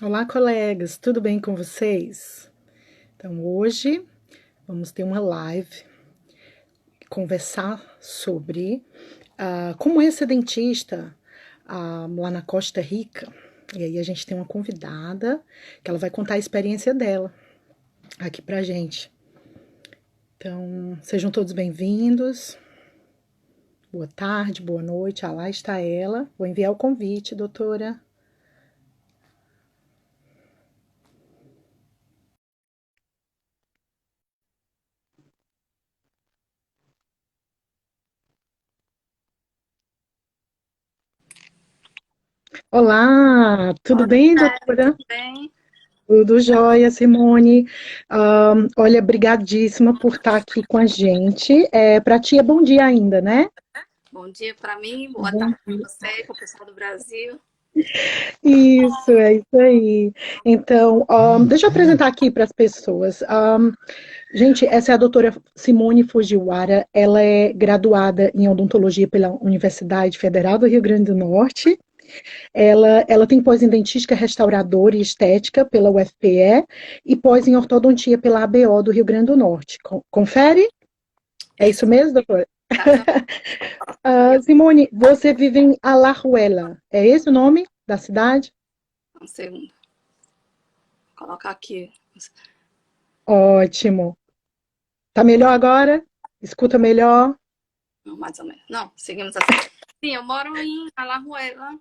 Olá, colegas, tudo bem com vocês? Então, hoje vamos ter uma live conversar sobre como é ser dentista lá na Costa Rica. E aí a gente tem uma convidada que ela vai contar a experiência dela aqui pra gente. Então, sejam todos bem-vindos. Boa tarde, boa noite. Lá está ela. Vou enviar o convite, doutora. Olá, tudo Boa bem, tarde, doutora? tudo bem? Tudo jóia, Simone. Olha, brigadíssima por estar aqui com a gente. Para ti é bom dia ainda, né? Bom dia para mim, boa Bom tarde para dia. você, para o pessoal do Brasil. Isso, é isso aí. Então, deixa eu apresentar aqui para as pessoas. Gente, essa é a doutora Simone Fujiwara. Ela é graduada em odontologia pela Universidade Federal do Rio Grande do Norte. Ela tem pós em dentística restauradora e estética pela UFPE e pós em ortodontia pela ABO do Rio Grande do Norte. Confere? É isso Isso, mesmo, doutora? exatamente. Simone, você vive em Alajuela. É esse o nome da cidade? Um segundo, vou colocar aqui. Ótimo. Tá melhor agora? Escuta melhor? Não, mais ou menos. Não, seguimos assim. Sim, eu moro em Alajuela,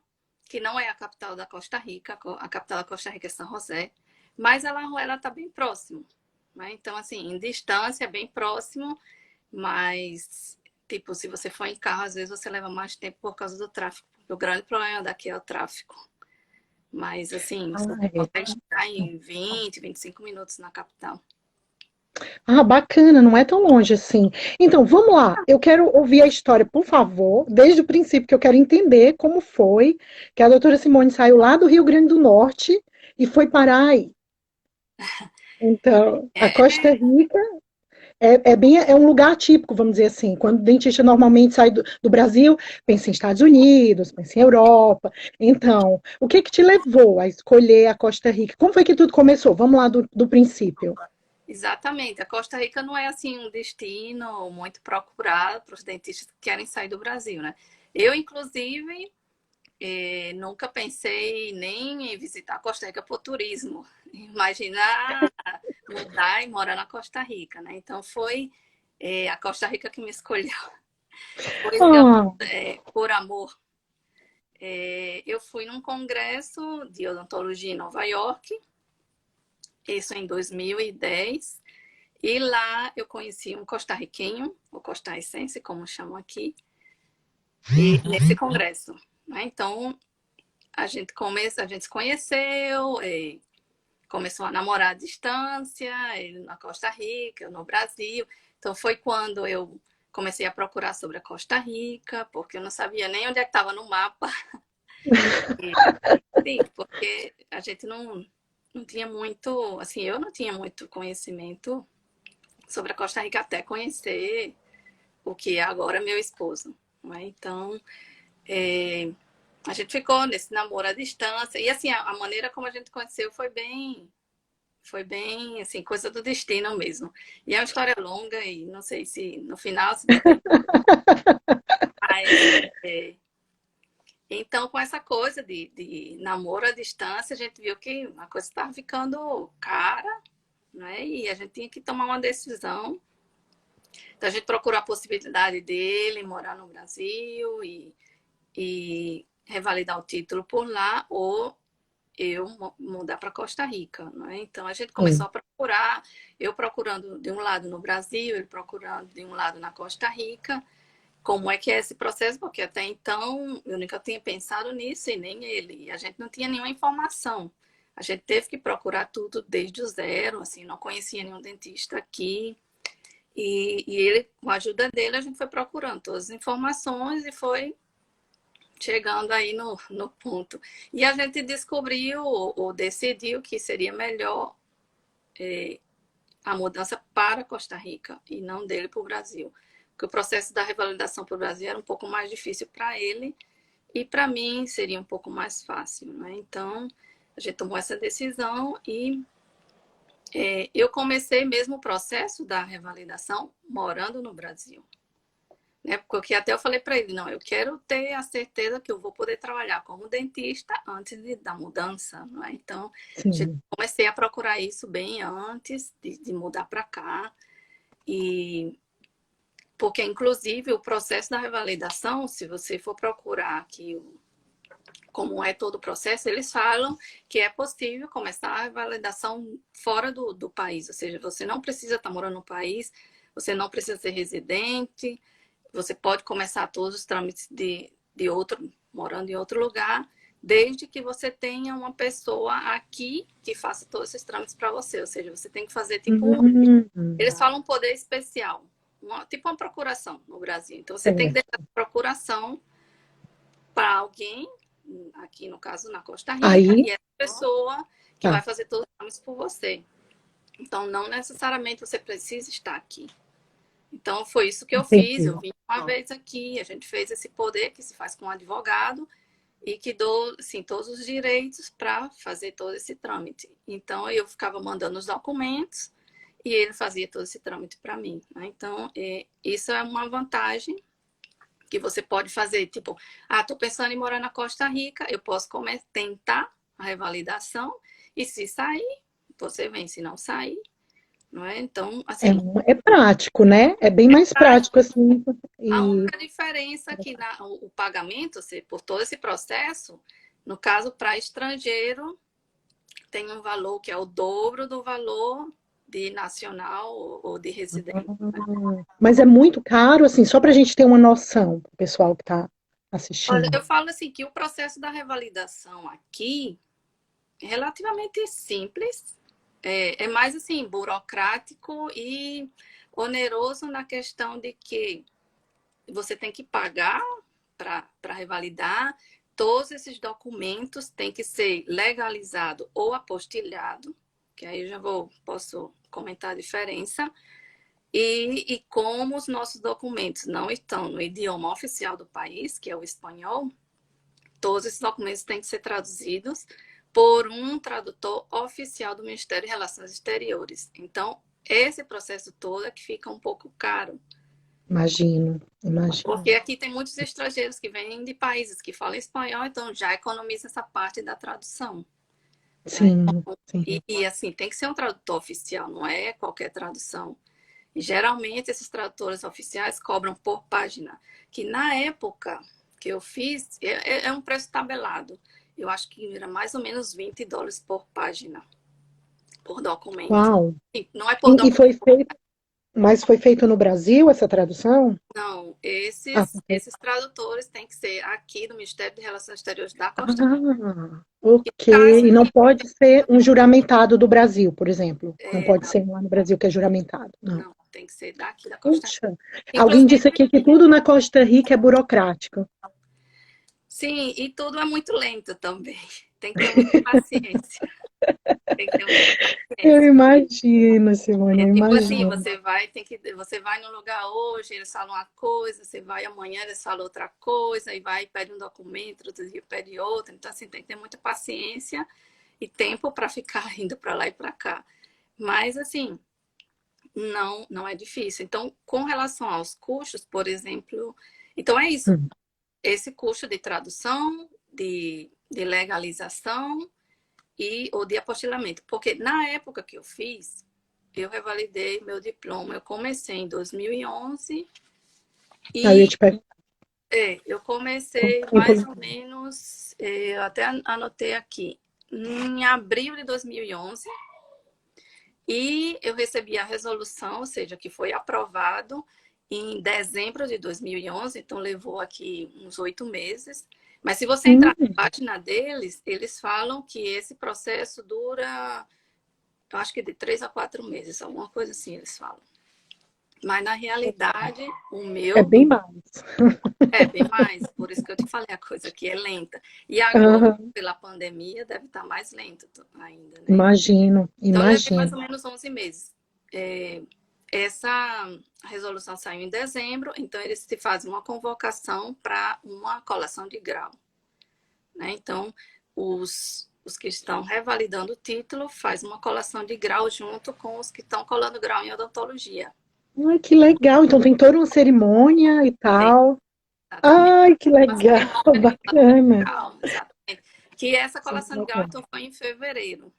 que não é a capital da Costa Rica. A capital da Costa Rica é São José. Mas Alajuela está bem próximo. Né? Então, assim, em distância é bem próximo, mas, tipo, se você for em carro, às vezes você leva mais tempo por causa do tráfego. O grande problema daqui é o tráfego. Mas, assim, Ah, você é. consegue chegar em 25 minutos na capital. Bacana, não é tão longe assim. Então, vamos lá. Eu quero ouvir a história, por favor, desde o princípio, que eu quero entender como foi que a doutora Simone saiu lá do Rio Grande do Norte e foi parar aí. Então, a É, Costa Rica é um lugar típico, vamos dizer assim. Quando o dentista normalmente sai do Brasil, pensa em Estados Unidos, pensa em Europa. Então, o que que te levou a escolher a Costa Rica? Como foi que tudo começou? Vamos lá do princípio. exatamente. A Costa Rica não é, assim, um destino muito procurado para os dentistas que querem sair do Brasil, né? Eu, inclusive, nunca pensei nem em visitar a Costa Rica por turismo. Imaginar mudar e morar na Costa Rica, né? Então, foi a Costa Rica que me escolheu. Foi, digamos, Ah, por amor. Eu fui num congresso de odontologia em Nova York, isso em 2010, e lá eu conheci um costarriquenho, o costarricense, como chamam aqui, e nesse congresso. Né? Então, a gente se conheceu, começou a namorar à distância, ele na Costa Rica, eu no Brasil. Então, foi quando eu comecei a procurar sobre a Costa Rica, porque eu não sabia nem onde é que estava no mapa. Sim, porque a gente não tinha muito, assim, eu não tinha muito conhecimento sobre a Costa Rica até conhecer o que é agora meu esposo. Né? Então, é, a gente ficou nesse namoro à distância. E assim, a maneira como a gente conheceu foi bem, assim, coisa do destino mesmo. E é uma história longa e não sei se no final se der tempo. Mas, então, com essa coisa de namoro à distância, a gente viu que a coisa estava ficando cara, né? E a gente tinha que tomar uma decisão. Então, a gente procurou a possibilidade dele morar no Brasil e revalidar o título por lá, ou eu mudar para Costa Rica. Né? Então, a gente começou sim. a procurar, eu procurando de um lado no Brasil, ele procurando de um lado na Costa Rica. Como é que é esse processo? Porque até então eu nunca tinha pensado nisso e nem ele. E a gente não tinha nenhuma informação. A gente teve que procurar tudo desde o zero, assim, não conhecia nenhum dentista aqui. E ele, com a ajuda dele, a gente foi procurando todas as informações e foi chegando aí no ponto. E a gente descobriu ou decidiu que seria melhor a mudança para Costa Rica e não dele para o Brasil. Porque o processo da revalidação para o Brasil era um pouco mais difícil para ele e para mim seria um pouco mais fácil. Né? Então, a gente tomou essa decisão e eu comecei mesmo o processo da revalidação morando no Brasil. Né? Porque até eu falei para ele, não, eu quero ter a certeza que eu vou poder trabalhar como dentista antes da mudança. Não é? Então, Sim. comecei a procurar isso bem antes de mudar para cá. E porque, inclusive, o processo da revalidação, se você for procurar aqui como é todo o processo, eles falam que é possível começar a revalidação fora do país. Ou seja, você não precisa estar morando no país, você não precisa ser residente, você pode começar todos os trâmites morando em outro lugar, desde que você tenha uma pessoa aqui que faça todos esses trâmites para você. Ou seja, você tem que fazer tipo... Eles falam um poder especial, tipo uma procuração no Brasil. Então, você tem que deixar a procuração para alguém, aqui no caso na Costa Rica, Aí, e essa pessoa que tá. vai fazer todos os trâmites por você. Então, não necessariamente você precisa estar aqui. Então, foi isso que eu fiz. Entendi. Eu vim uma vez aqui, a gente fez esse poder que se faz com um advogado e que dou assim, todos os direitos para fazer todo esse trâmite. Então, eu ficava mandando os documentos e ele fazia todo esse trâmite para mim. Né? Então, isso é uma vantagem que você pode fazer. Tipo, estou pensando em morar na Costa Rica, eu posso tentar a revalidação e se sair, você vem. Se não sair, não é? Então, É, assim, é prático, né? É bem mais prático assim. a E única diferença é que o pagamento, por todo esse processo, no caso, para estrangeiro, tem um valor que é o dobro do valor de nacional ou de residente. mas é muito caro, assim, só para a gente ter uma noção, o pessoal que está Olha, assistindo. eu falo assim que o processo da revalidação aqui é relativamente simples, é mais assim, burocrático e oneroso na questão de que você tem que pagar para revalidar. Todos esses documentos têm que ser legalizado ou apostilhado, que aí eu posso comentar a diferença. E como os nossos documentos não estão no idioma oficial do país, que é o espanhol, todos esses documentos têm que ser traduzidos por um tradutor oficial do Ministério de Relações Exteriores. Então, esse processo todo é que fica um pouco caro. Imagino, imagino. Porque aqui tem muitos estrangeiros que vêm de países que falam espanhol, então já economiza essa parte da tradução. Né? Sim, sim. E assim, tem que ser um tradutor oficial, não é qualquer tradução. E geralmente esses tradutores oficiais cobram por página, que na época que eu fiz, é um preço tabelado. Eu acho que era mais ou menos US$ 20 por página, por documento. Uau. Não é por E foi documento. feito, mas foi feito no Brasil essa tradução? Não, Ah, esses tradutores têm que ser aqui do Ministério de Relações Exteriores da Costa Rica. ok. No caso E não aqui, pode ser um juramentado do Brasil, por exemplo. Não pode não, ser lá no Brasil que é juramentado. Não. não, tem que ser daqui da Costa Rica. Puxa, alguém Inclusive, disse aqui que tudo na Costa Rica é burocrático. sim, e tudo é muito lento também. Tem que ter muita paciência. Tem que ter muita Eu paciência. imagino, Simone, É eu tipo assim, imagino. você vai no lugar hoje, eles falam uma coisa, você vai amanhã, eles falam outra coisa, e vai e pede um documento, outro dia pede outro. Então, assim, tem que ter muita paciência e tempo para ficar indo para lá e para cá. Mas, assim, não é difícil. Então, com relação aos custos, por exemplo, então é isso. Hum. Esse custo de tradução, de legalização ou de apostilamento. Porque na época que eu fiz, eu revalidei meu diploma. Eu comecei em 2011 Aí eu ia e te perguntar. eu comecei Tempo. mais ou menos, eu até anotei aqui, em abril de 2011 e eu recebi a resolução, ou seja, que foi aprovado em dezembro de 2011, então levou aqui uns 8 meses. Mas se você entrar na página deles, eles falam que esse processo dura, eu acho que de 3 a 4 meses, alguma coisa assim eles falam. Mas na realidade, o É meu bem mais. é bem mais, por isso que eu te falei, a coisa aqui é lenta. E agora, Aham, pela pandemia, deve estar mais lento ainda, né? imagino, Então, eu levei mais imagino. ou menos 11 meses. Essa resolução saiu em dezembro, então eles se fazem uma convocação para uma colação de grau. Né? Então, os os que estão revalidando o título faz uma colação de grau junto com os que estão colando grau em odontologia. Ai, que legal. Então tem toda uma cerimônia e Tem, tal. exatamente. Ai, que Uma legal, cerimônia de colação de bacana. grau, exatamente. Que essa Sim, colação de grau bacana. então, foi em fevereiro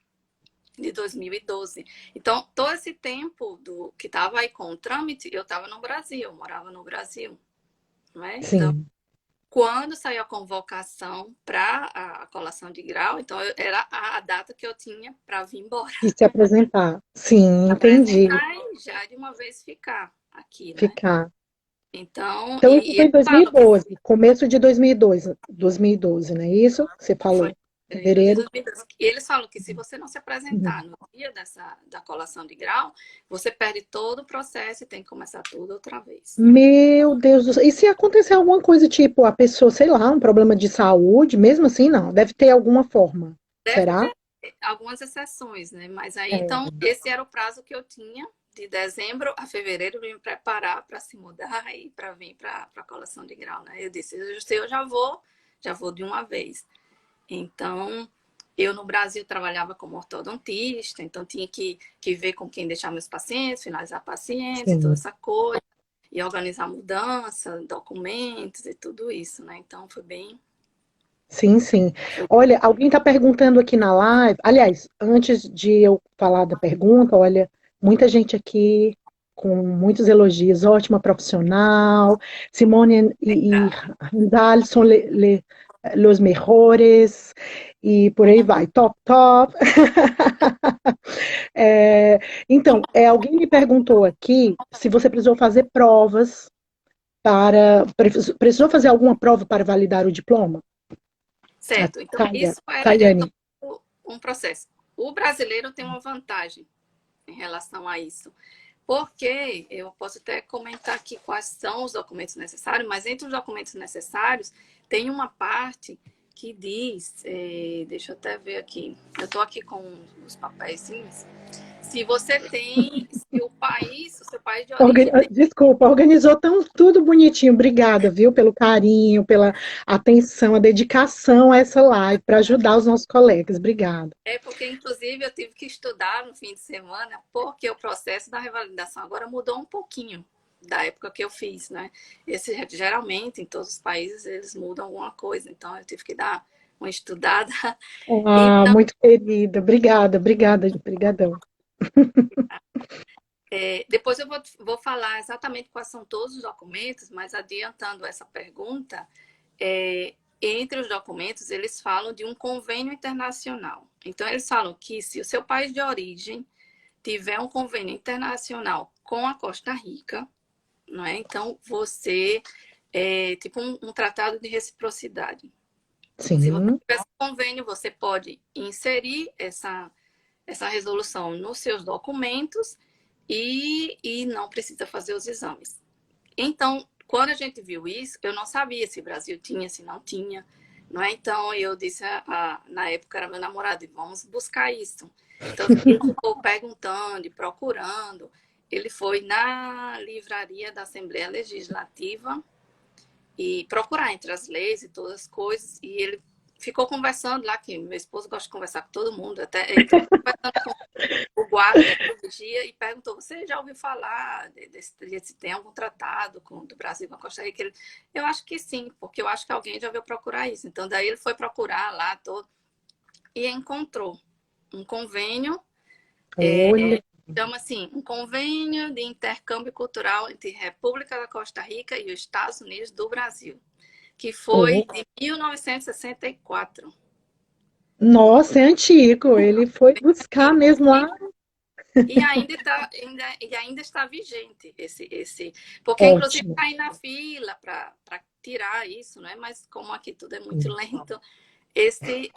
de 2012. Então, todo esse tempo que estava aí com o trâmite, eu estava no Brasil, eu morava no Brasil. Não é? Então, Sim, quando saiu a convocação para a colação de grau, então era a data que eu tinha para vir embora. e se apresentar. Sim, entendi. Apresentar e já de uma vez ficar aqui, né? Ficar. Então, Então isso e foi ele em fala que 2012, começo de 2012, 2012, não é isso? Você foi falou, em fevereiro de fevereiro. 2012. E eles falam que se você não se Uhum. apresentar no dia da colação de grau, você perde todo o processo e tem que começar tudo outra vez. Meu Deus do céu. E se acontecer alguma coisa, tipo, a pessoa, sei lá, um problema de saúde, mesmo assim, não, deve ter alguma forma. Deve Será? ter algumas exceções, né? Mas aí, então, É. esse era o prazo que eu tinha, de dezembro a fevereiro, me preparar para se mudar e para vir para a colação de grau, né? Eu disse, eu já vou de uma vez. Então, eu no Brasil trabalhava como ortodontista, então tinha que ver com quem deixar meus pacientes, finalizar pacientes e toda Sim, essa coisa, e organizar mudança, documentos e tudo isso, né? Então, foi bem... sim, sim. Foi... Olha, alguém está perguntando aqui na live. Aliás, antes de eu falar da pergunta, olha, muita gente aqui com muitos elogios. Ótima profissional. Simone e Randall são los mejores. E por aí vai. Top, top. É, então, alguém me perguntou aqui se você precisou fazer provas precisou fazer alguma prova para validar o diploma? A Certo, então isso era Tayane. um processo. O brasileiro tem uma vantagem em relação a isso, porque eu posso até comentar aqui quais são os documentos necessários, mas entre os documentos necessários tem uma parte que diz, deixa eu até ver aqui, eu estou aqui com os papéis, se você tem, se o seu país de origem tem. Desculpa, organizou tudo bonitinho. Obrigada, viu, pelo carinho, pela atenção, a dedicação a essa live para ajudar os nossos colegas. Obrigada. É porque, inclusive, eu tive que estudar no fim de semana, porque o processo da revalidação agora mudou um pouquinho da época que eu fiz, né? Geralmente, em todos os países, eles mudam alguma coisa, então eu tive que dar uma estudada. Ah, Então, muito querida. Obrigada, obrigada, brigadão. depois eu vou falar exatamente quais são todos os documentos, mas adiantando essa pergunta, entre os documentos, eles falam de um convênio internacional. Então, eles falam que se o seu país de origem tiver um convênio internacional com a Costa Rica, não é? Então, você tipo um tratado de reciprocidade. Se você Sim, tiver esse convênio, você pode inserir essa resolução nos seus documentos e não precisa fazer os exames. Então, quando a gente viu isso, eu não sabia se o Brasil tinha, se não tinha. Não é? Então, eu disse, na época era meu namorado, vamos buscar isso. Então, ele ficou perguntando e procurando. Ele foi na livraria da Assembleia Legislativa e procurar entre as leis e todas as coisas. E ele ficou conversando lá, que meu esposo gosta de conversar com todo mundo. Até ele estava conversando com o guarda da dia e perguntou: você já ouviu falar se tem algum tratado do Brasil com a Costa Rica? Eu acho que sim, porque eu acho que alguém já veio procurar isso. Então, daí ele foi procurar lá todo e encontrou um convênio, olha, chama assim, um convênio de intercâmbio cultural entre República da Costa Rica e os Estados Unidos do Brasil, que foi oh, de 1964. nossa, é antigo. Ele foi buscar mesmo lá. E ainda está vigente porque inclusive Ótimo. está aí na fila para tirar isso, né? Mas como aqui tudo é muito lento, esse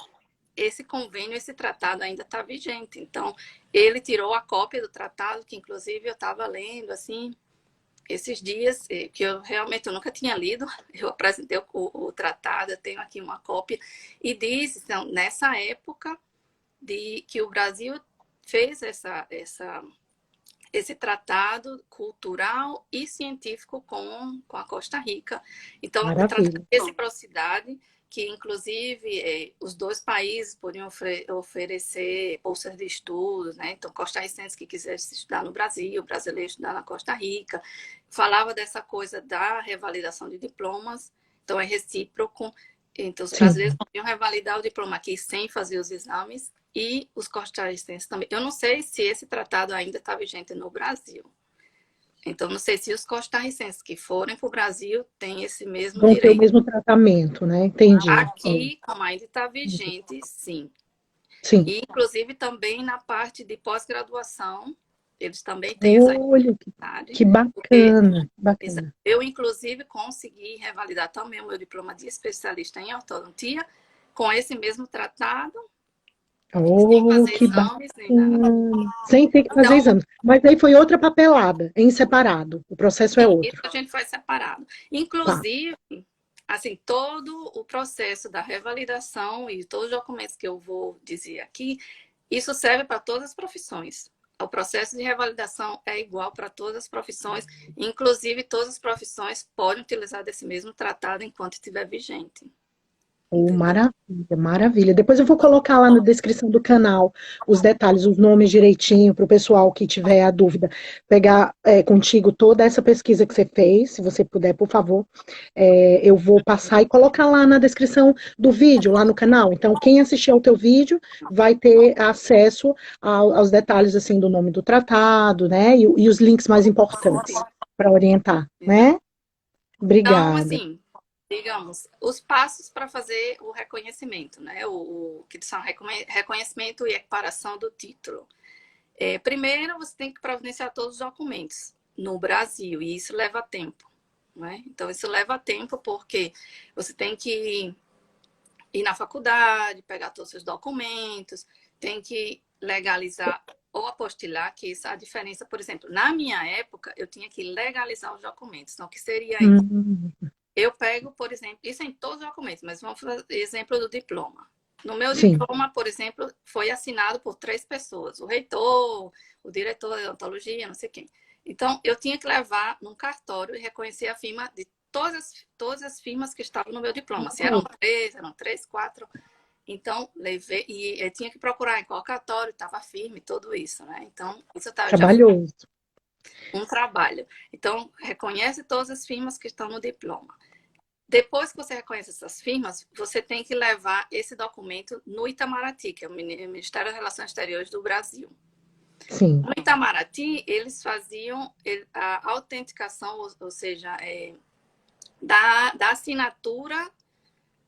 esse convênio, esse tratado ainda está vigente. Então, ele tirou a cópia do tratado, que inclusive eu estava lendo assim esses dias, que eu realmente eu nunca tinha lido. Eu apresentei o tratado, eu tenho aqui uma cópia, e diz, então, nessa época de que o Brasil fez esse tratado cultural e científico com a Costa Rica. Então, o tratado Maravilha. de reciprocidade, que, inclusive, os dois países podiam oferecer bolsas de estudos, né? Então, costarricenses que quisessem estudar no Brasil, brasileiros estudar na Costa Rica. Falava dessa coisa da revalidação de diplomas, então é recíproco. Então, os brasileiros podiam revalidar o diploma aqui sem fazer os exames e os costarricenses também. Eu não sei se esse tratado ainda está vigente no Brasil. Então, não sei se os costarricenses que forem para o Brasil têm esse mesmo Vão ter o direito. mesmo tratamento, né? Entendi. Aqui, como ainda está vigente, sim. Sim. E, inclusive, também na parte de pós-graduação, eles também têm essa Olha, dificuldade. que bacana, bacana. Eu, inclusive, consegui revalidar também o meu diploma de especialista em ortodontia com esse mesmo tratado, sem Oh, fazer que exames nem nada. bacana. Sem ter que fazer Então, exames. Mas aí foi outra papelada, em separado. O processo é sim, isso outro. a gente faz separado. Tá. Inclusive, assim, todo o processo da revalidação e todos os documentos que eu vou dizer aqui, isso serve para todas as profissões. O processo de revalidação é igual para todas as profissões, inclusive todas as profissões podem utilizar desse mesmo tratado enquanto estiver vigente. Oh, Entendeu? maravilha, maravilha. Depois eu vou colocar lá na descrição do canal os detalhes, os nomes direitinho, para o pessoal que tiver a dúvida, pegar contigo toda essa pesquisa que você fez, se você puder, por favor. Eu vou passar e colocar lá na descrição do vídeo, lá no canal. Então, quem assistir ao teu vídeo vai ter acesso aos detalhes, assim, do nome do tratado, né? E os links mais importantes para orientar, né? Então, Obrigada. assim, digamos, os passos para fazer o reconhecimento, né? Que são reconhecimento e equiparação do título. Primeiro, você tem que providenciar todos os documentos no Brasil, e isso leva tempo, né? Então, isso leva tempo porque você tem que ir na faculdade, pegar todos os seus documentos, tem que legalizar ou apostilar, que isso é a diferença. Por exemplo, na minha época, eu tinha que legalizar os documentos. Então, o que seria isso? Hum, Eu pego, por exemplo, isso é em todos os documentos, mas vamos fazer exemplo do diploma. No meu sim. diploma, por exemplo, foi assinado por 3 pessoas: o reitor, o diretor de odontologia, não sei quem. Então, eu tinha que levar num cartório e reconhecer a firma de todas as firmas que estavam no meu diploma. Se eram três, quatro. Então, levei e eu tinha que procurar em qual cartório estava firme, tudo isso, né? Então, isso já foi Trabalhoso. um trabalho. Então, reconhece todas as firmas que estão no diploma. Depois que você reconhece essas firmas, você tem que levar esse documento no Itamaraty, que é o Ministério das Relações Exteriores do Brasil. Sim, No Itamaraty, eles faziam a autenticação, ou seja, da assinatura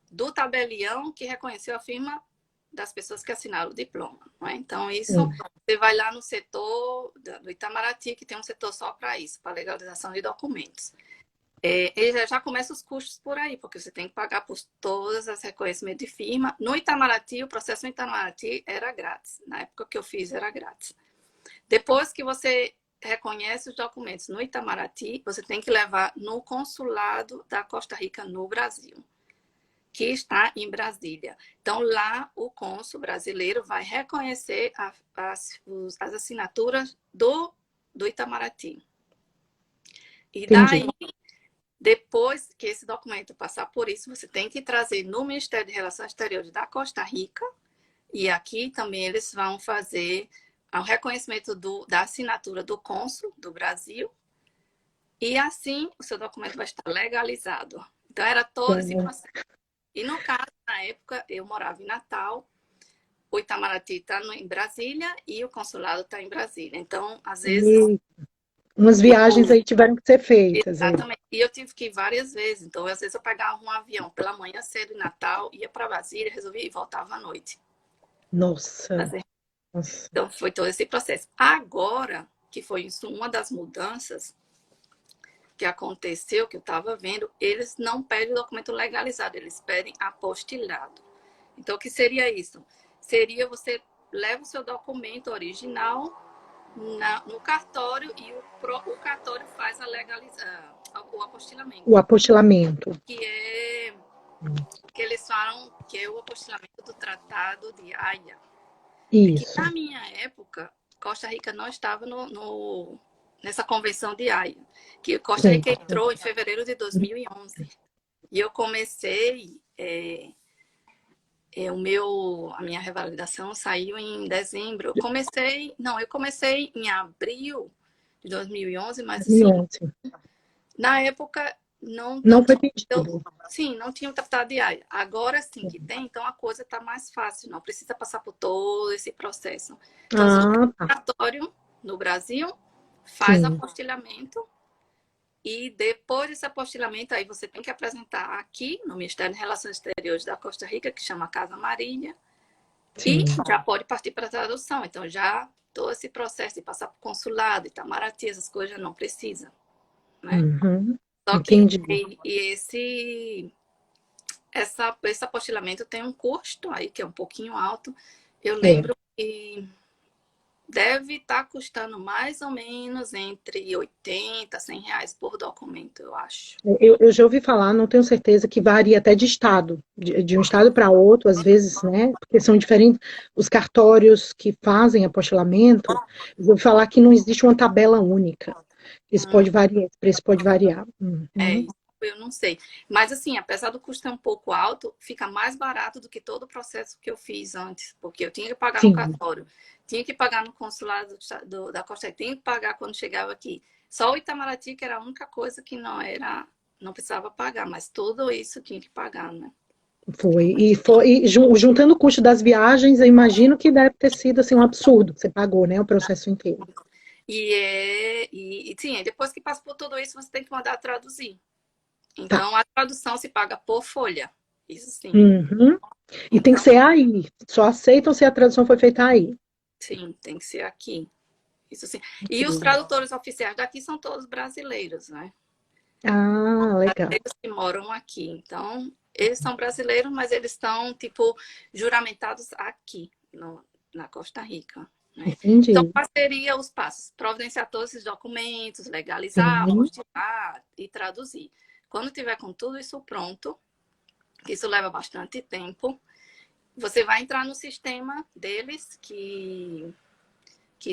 do tabelião que reconheceu a firma das pessoas que assinaram o diploma. Não é? Então, isso, sim. você vai lá no setor do Itamaraty, que tem um setor só para isso, para legalização de documentos. E já começa os custos por aí, porque você tem que pagar por todas as reconhecimentos de firma. No Itamaraty, o processo no Itamaraty era grátis. Na época que eu fiz, era grátis. Depois que você reconhece os documentos no Itamaraty, você tem que levar no consulado da Costa Rica no Brasil, que está em Brasília. Então, lá o cônsul brasileiro vai reconhecer as assinaturas do Itamaraty. E Entendi. daí, depois que esse documento passar por isso, você tem que trazer no Ministério de Relações Exteriores da Costa Rica, e aqui também eles vão fazer o reconhecimento da assinatura do cônsul do Brasil, e assim o seu documento vai estar legalizado. Então, era todo esse Bom, processo. E no caso, na época, eu morava em Natal, o Itamaraty está em Brasília e o consulado está em Brasília. Então, às vezes, e umas viagens aí tiveram que ser feitas aí. exatamente. E eu tive que ir várias vezes. Então, às vezes, eu pegava um avião pela manhã cedo em Natal, ia para Brasília, resolvia e voltava à noite. Nossa, nossa. Então, foi todo esse processo. Agora, que foi isso, uma das mudanças que aconteceu, que eu estava vendo, eles não pedem documento legalizado, eles pedem apostilado. Então, o que seria isso? Seria você leva o seu documento original no cartório e o cartório faz o apostilamento, O apostilamento. que é que eles falam que é o apostilamento do Tratado de Haia. É que Isso, na minha época, Costa Rica não estava nessa convenção de Haia, que Costa sim. Rica entrou em fevereiro de 2011. E eu comecei, a minha revalidação saiu em dezembro. Eu comecei em abril de 2011, mas assim, 2011. na época não, Não não foi tinha, pedido. sim, não tinha um tratado diário. Agora sim que tem, então a coisa está mais fácil, não precisa passar por todo esse processo. Então, se você tem Ah, um tá. laboratório no Brasil, faz Sim, apostilhamento e depois desse apostilamento, aí você tem que apresentar aqui no Ministério de Relações Exteriores da Costa Rica, que chama Casa Marília, e sim. já pode partir para a tradução. Então, já todo esse processo de passar por consulado, Itamaraty, essas coisas já não precisa, né? Uhum. Só que Entendi. esse apostilamento tem um custo aí que é um pouquinho alto. Eu É. lembro que deve estar custando mais ou menos entre 80 a 100 reais por documento, eu acho. Eu já ouvi falar, não tenho certeza, que varia até de estado, de um estado para outro, às vezes, né? Porque são diferentes os cartórios que fazem apostilamento. Eu ouvi falar que não existe uma tabela única. Isso Hum, pode variar, esse preço pode variar. É, Uhum. isso eu não sei. Mas, assim, apesar do custo ser um pouco alto, fica mais barato do que todo o processo que eu fiz antes. Porque eu tinha que pagar no Sim. cartório, tinha que pagar no consulado da Costa Rica, tinha que pagar quando chegava aqui. Só o Itamaraty, que era a única coisa que não precisava pagar, mas tudo isso tinha que pagar, né? Juntando o custo das viagens, eu imagino que deve ter sido assim, um absurdo. Você pagou, né? O processo inteiro. Sim, depois que passa por tudo isso, você tem que mandar traduzir. Tá. Então, a tradução se paga por folha. Isso sim. Uhum. E tem que Então, ser aí. Só aceitam se a tradução foi feita aí. sim, tem que ser aqui. Isso sim. E os tradutores oficiais daqui são todos brasileiros, né? Ah, legal. Eles que moram aqui. Então, eles são brasileiros, mas eles estão, tipo, juramentados aqui, na Costa Rica. Né? Então, Entendi. quais seriam os passos? Providenciar todos esses documentos, legalizar, Sim, apostilar e traduzir. Quando tiver com tudo isso pronto, que isso leva bastante tempo, você vai entrar no sistema deles, que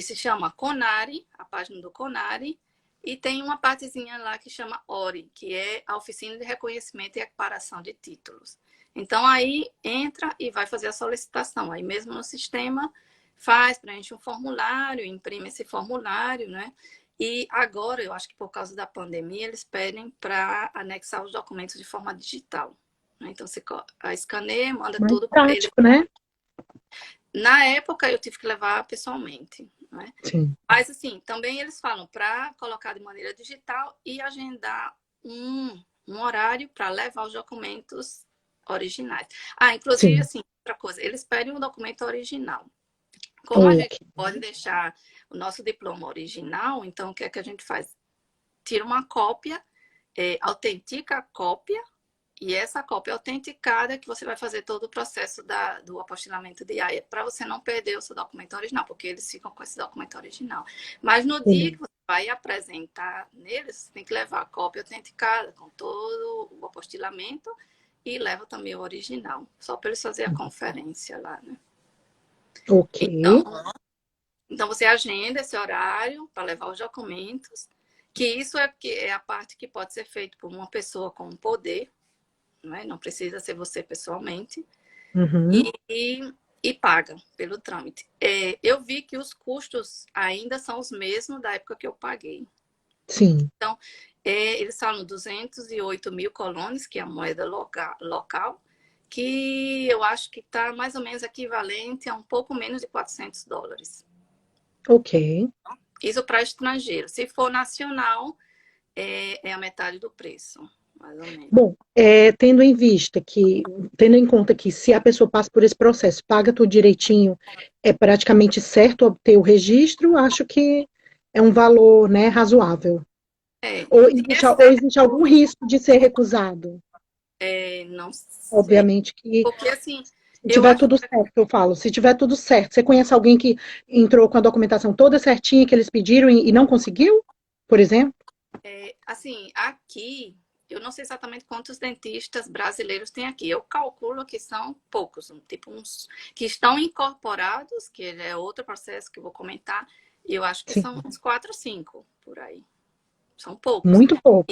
se chama Conari, a página do Conari, e tem uma partezinha lá que chama ORI, que é a Oficina de Reconhecimento e Equiparação de Títulos. Então, aí entra e vai fazer a solicitação. Aí mesmo no sistema, preenche um formulário, imprime esse formulário, né? E agora, eu acho que por causa da pandemia, eles pedem para anexar os documentos de forma digital. Então, você escaneia, manda mais tudo para ele. prático, né? Na época, eu tive que levar pessoalmente, né? Sim, Mas, assim, também eles falam para colocar de maneira digital e agendar um horário para levar os documentos originais. Ah, inclusive, sim. assim, outra coisa, eles pedem um documento original. Como a gente Ok. pode deixar o nosso diploma original, então o que é que a gente faz? Tira uma cópia, autentica a cópia, e essa cópia autenticada que você vai fazer todo o processo do apostilamento de AIA, para você não perder o seu documento original, porque eles ficam com esse documento original. Mas no dia Sim. que você vai apresentar neles, você tem que levar a cópia autenticada com todo o apostilamento e leva também o original, só para eles fazerem a conferência lá, né? Ok. Então, então você agenda esse horário para levar os documentos, que isso é a parte que pode ser feita por uma pessoa com poder, não precisa ser você pessoalmente, Uhum. e paga pelo trâmite. Eu vi que os custos ainda são os mesmos da época que eu paguei. Sim. Então, eles falam 208 mil colones, que é a moeda local, que eu acho que está mais ou menos equivalente a um pouco menos de US$ 400. Ok. Isso para estrangeiro. Se for nacional, é a metade do preço, mais ou menos. Bom, tendo em conta que se a pessoa passa por esse processo, paga tudo direitinho, é praticamente certo obter o registro, acho que é um valor, né, razoável. Ou existe algum risco de ser recusado? Não sei. Obviamente que Porque, assim, se eu tiver acho tudo certo, eu falo, se tiver tudo certo, você conhece alguém que entrou com a documentação toda certinha que eles pediram e não conseguiu, por exemplo? assim, aqui, eu não sei exatamente quantos dentistas brasileiros tem aqui. Eu calculo que são poucos, tipo uns que estão incorporados, que é outro processo que eu vou comentar. Eu acho que Sim, são uns 4 ou 5 por aí. São poucos. muito pouco.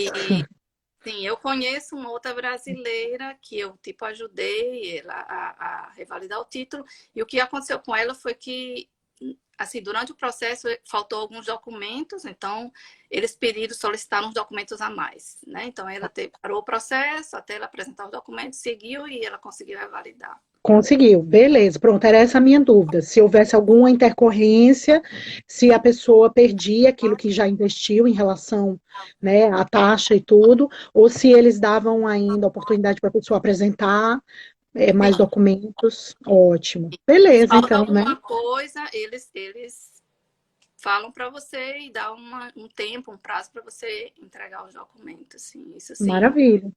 Sim, eu conheço uma outra brasileira que eu, tipo, ajudei ela a revalidar o título. E o que aconteceu com ela foi que, assim, durante o processo, faltou alguns documentos. Então, eles pediram, solicitaram uns documentos a mais, né? Então, parou o processo até ela apresentar os documentos, seguiu e ela conseguiu revalidar. Conseguiu, beleza. Pronto, era essa a minha dúvida. Se houvesse alguma intercorrência, se a pessoa perdia aquilo que já investiu em relação, né, à taxa e tudo, ou se eles davam ainda oportunidade para a pessoa apresentar mais Sim, documentos. Ótimo. se Beleza, falta então, né? alguma coisa, eles falam para você e dá um tempo, um prazo para você entregar os documentos, assim, isso sim. Maravilha.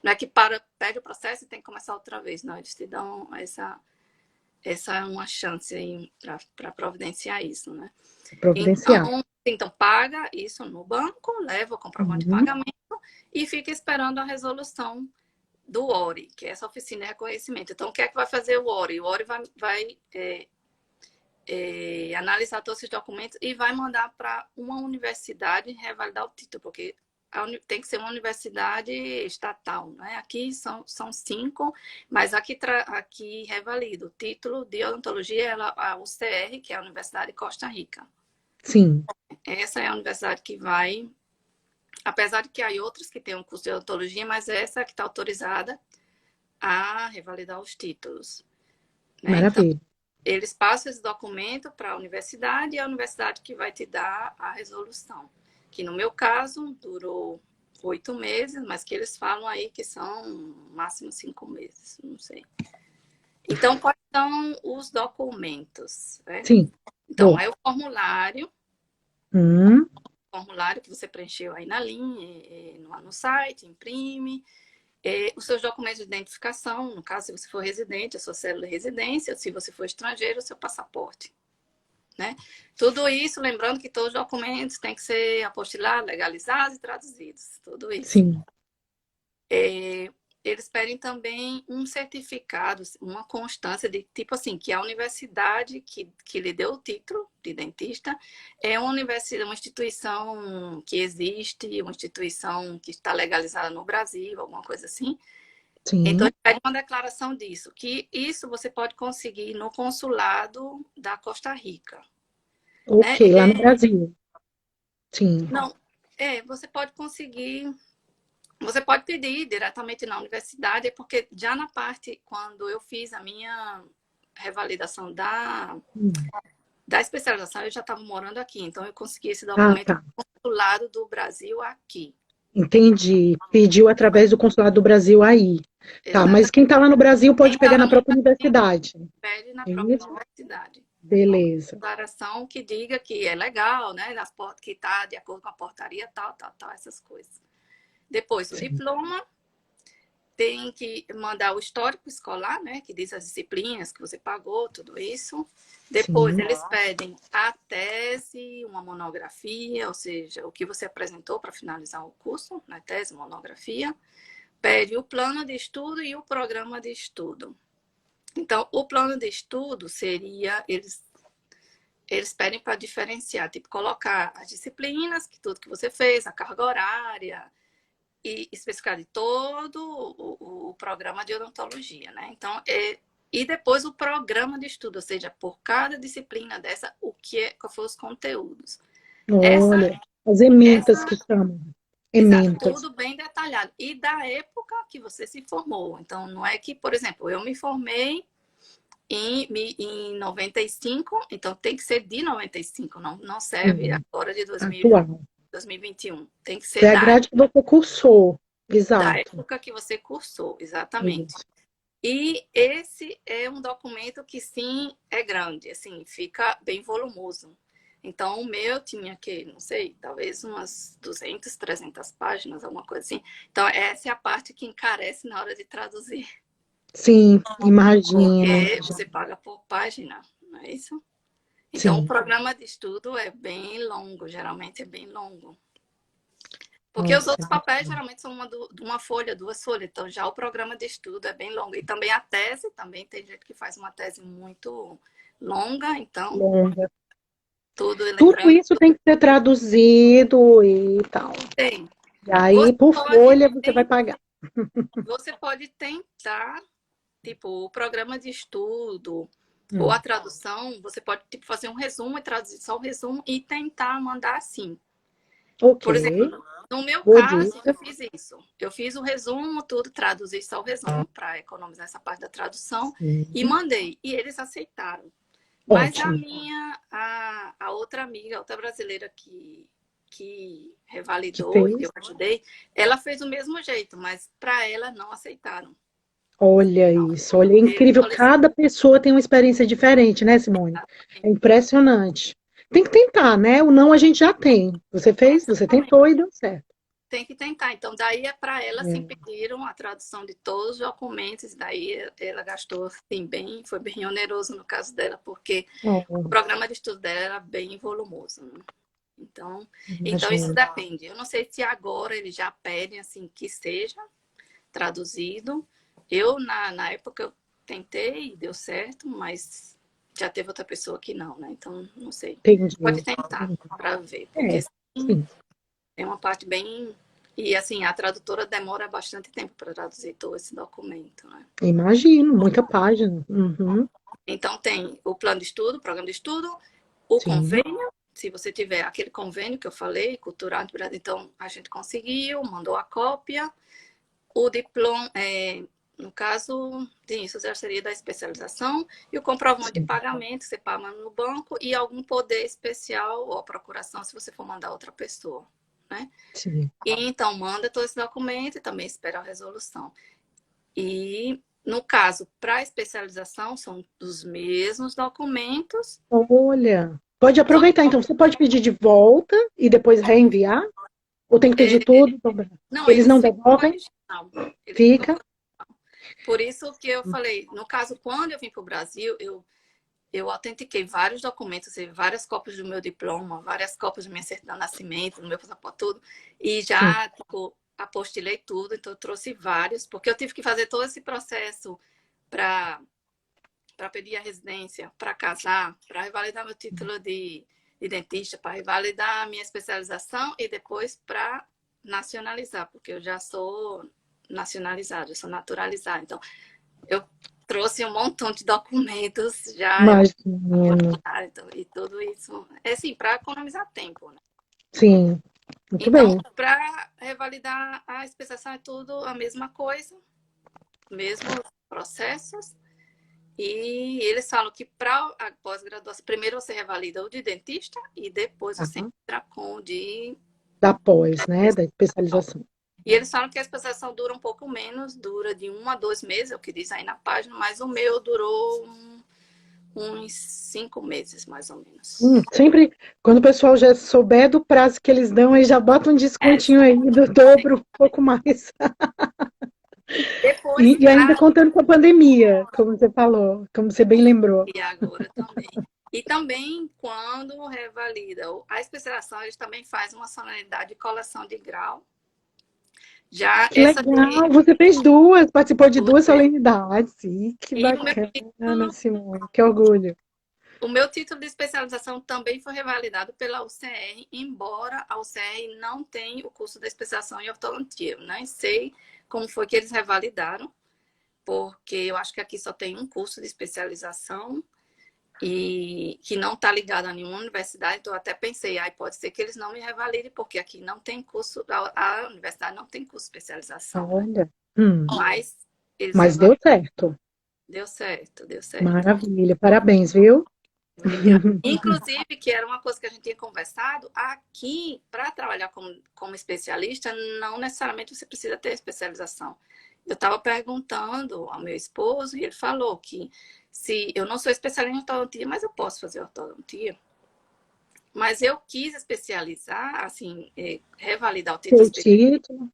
Não é que perde o processo e tem que começar outra vez, não, eles te dão essa é uma chance aí para providenciar isso, né? Providenciar. Então paga isso no banco, leva o comprovante de Uhum. pagamento e fica esperando a resolução do ORI, que é essa oficina de reconhecimento. Então, o que é que vai fazer o ORI? O ORI vai analisar todos esses documentos e vai mandar para uma universidade revalidar o título, porque tem que ser uma universidade estatal, né? Aqui são 5, mas aqui revalida o título de odontologia, a UCR, que é a Universidade de Costa Rica. Sim, Essa é a universidade que vai, apesar de que há outras que têm um curso de odontologia, mas essa é que está autorizada a revalidar os títulos, né? Então, maravilha. eles passam esse documento para a universidade e a universidade que vai te dar a resolução. Que no meu caso durou 8 meses, mas que eles falam aí que são máximo 5 meses, não sei. Então, quais são os documentos? Né? Sim, Então, vou. é o Hum, formulário que você preencheu aí na linha, no site, imprime. Os seus documentos de identificação, no caso, se você for residente, a sua cédula de residência, se você for estrangeiro, o seu passaporte. Né? Tudo isso, lembrando que todos os documentos têm que ser apostilados, legalizados e traduzidos. Tudo isso. sim, Eles pedem também um certificado, uma constância de tipo assim, que a universidade que lhe deu o título de dentista é uma universidade, uma instituição que existe, uma instituição que está legalizada no Brasil, alguma coisa assim. Então, sim. ele pede uma declaração disso, que isso você pode conseguir no consulado da Costa Rica. Ok, Né? lá no Brasil. Sim. Não, você pode conseguir, você pode pedir diretamente na universidade, porque já na parte, quando eu fiz a minha revalidação Hum. da especialização, eu já estava morando aqui, então eu consegui esse Ah, documento tá. do lado do Brasil aqui. Entendi. Pediu através do Consulado do Brasil aí. Tá, mas Exatamente. quem está lá no Brasil Quem pode está pegar lá na no própria Brasil, universidade. pede na É própria isso? universidade. Beleza. Declaração que diga que é legal, né? Que está de acordo com a portaria, tal, essas coisas. Depois, o Sim, diploma, tem que mandar o histórico escolar, né, que diz as disciplinas que você pagou, tudo isso. Depois, sim, eles pedem a tese, uma monografia, ou seja, o que você apresentou para finalizar o curso, né, tese, monografia. Pede o plano de estudo e o programa de estudo. Então, o plano de estudo seria, eles pedem para diferenciar, tipo, colocar as disciplinas, que tudo que você fez, a carga horária, e especificar de todo o programa de odontologia, né? Então, e depois o programa de estudo, ou seja, por cada disciplina dessa, quais foram os conteúdos. Essa, olha, as ementas essa, que chamam. exato, Ementas. tudo bem detalhado. E da época que você se formou. Então, não é que, por exemplo, eu me formei em 95, então tem que ser de 95, não serve Sim, agora de atual. 2021. Tem que ser É a grade que você cursou. da Exato. época que você cursou, exatamente. Isso. E esse é um documento que sim é grande, assim, fica bem volumoso. Então, o meu tinha que, não sei, talvez umas 200, 300 páginas, alguma coisa assim. Então, essa é a parte que encarece na hora de traduzir, Sim, imagino. porque você paga por página, não é isso? Então, o Sim, programa de estudo é bem longo, geralmente é bem longo. Porque os nossa. outros papéis geralmente são uma folha, 2 folhas. Então, já o programa de estudo é bem longo. E também a tese, também tem gente que faz uma tese muito longa. Então, Longa. tudo Tudo lembrando, isso tem que ser traduzido e tal. tem. E aí, Você por pode, folha, você vai pagar. você pode tentar, tipo, o programa de estudo ou a Hum, tradução, você pode tipo, fazer um resumo e traduzir só o resumo e tentar mandar assim. ok, Por exemplo, no meu boa caso, eu dica. fiz isso. Eu fiz o resumo, tudo, traduzi só o resumo para economizar essa parte da tradução e Sim, mandei. E eles aceitaram. Mas ótimo. a outra amiga, a outra brasileira que Que revalidou e que fez? eu ajudei, ela fez do mesmo jeito, mas para ela não aceitaram. Olha isso, olha, é Eu incrível. falei assim, Cada pessoa tem uma experiência diferente, né, Simone? É impressionante. Tem que tentar, né? O não a gente já tem. Você fez, você exatamente, tentou e deu certo. tem que tentar. Então, daí para ela, assim, É. pediram a tradução de todos os documentos, daí ela gastou, assim, bem, foi bem oneroso no caso dela, porque o Oh, programa de estudo dela era bem volumoso, né? Então isso imagino. depende. Eu não sei se agora eles já pedem, assim, que seja traduzido. Eu, na época, eu tentei e deu certo, mas já teve outra pessoa que não, né? Então, não sei. Pode Entendi. tentar para ver, porque É, assim, sim. tem uma parte bem. E assim, a tradutora demora bastante tempo para traduzir todo esse documento, né? Imagino, muita página. Uhum, Então, tem o plano de estudo, o programa de estudo, o sim. convênio. Se você tiver aquele convênio que eu falei, cultural, então a gente conseguiu, mandou a cópia. O diploma, no caso disso, já seria da especialização, e o comprovante de Sim, pagamento, você paga no banco, e algum poder especial ou a procuração, se você for mandar outra pessoa, né? sim. E então, manda todo esse documento e também espera a resolução. E, no caso, para a especialização, são os mesmos documentos, Olha, pode só aproveitar, então. Você pode pedir de volta e depois reenviar? Ou tem que pedir tudo? não, Eles não eles ficam com o devolvem? original. Eles ficam Fica? com... Por isso que eu falei, no caso, quando eu vim para o Brasil, eu autentiquei vários documentos, várias cópias do meu diploma, várias cópias da minha certidão de nascimento, do meu passaporte, tudo. E Sim. já, tipo, apostilei tudo, então eu trouxe vários, porque eu tive que fazer todo esse processo para pedir a residência, para casar, para revalidar meu título de dentista, para revalidar a minha especialização e depois para nacionalizar, porque eu já sou nacionalizada, eu sou naturalizada. Então, eu trouxe um montão de documentos já Imagino. e tudo isso. É assim, para economizar tempo, né? Sim, muito Então, bem. para revalidar a especialização é tudo a mesma coisa, mesmos processos. E eles falam que para a pós-graduação, primeiro você revalida o de dentista e depois você Tá. entra com o de Da pós, né? Da especialização. especialização. E eles falam que a especialização dura um pouco menos, dura de 1 a 2 meses, é o que diz aí na página, mas o meu durou uns 5 meses, mais ou menos. Sempre, quando o pessoal já souber do prazo que eles dão, aí já bota um descontinho aí do dobro, um pouco mais. Depois, E ainda contando com a pandemia, como você falou, como você bem lembrou. e agora também. E também, quando revalida a especialização, eles também fazem uma solenidade de colação de grau. Já Que essa legal! Você fez duas, participou de duas duas vezes. solenidades. Ih, que E o meu bacana, título Simone. Que orgulho. O meu título de especialização também foi revalidado pela UCR, embora a UCR não tenha o curso de especialização em ortodontia. Eu nem sei como foi que eles revalidaram, porque eu acho que aqui só tem um curso de especialização e que não está ligado a nenhuma universidade. Então, eu até pensei, pode ser que eles não me revalidem, porque aqui não tem curso, a universidade não tem curso de especialização, né? Olha. Mas eles Mas deu revalidaram. certo. Deu certo, deu certo. Maravilha. Parabéns, viu? Obrigada. Inclusive, que era uma coisa que a gente tinha conversado, aqui, para trabalhar como especialista, não necessariamente você precisa ter especialização. Eu estava perguntando ao meu esposo e ele falou que se eu não sou especialista em ortodontia, mas eu posso fazer ortodontia. Mas eu quis especializar, assim, revalidar o título Seu especialista, título.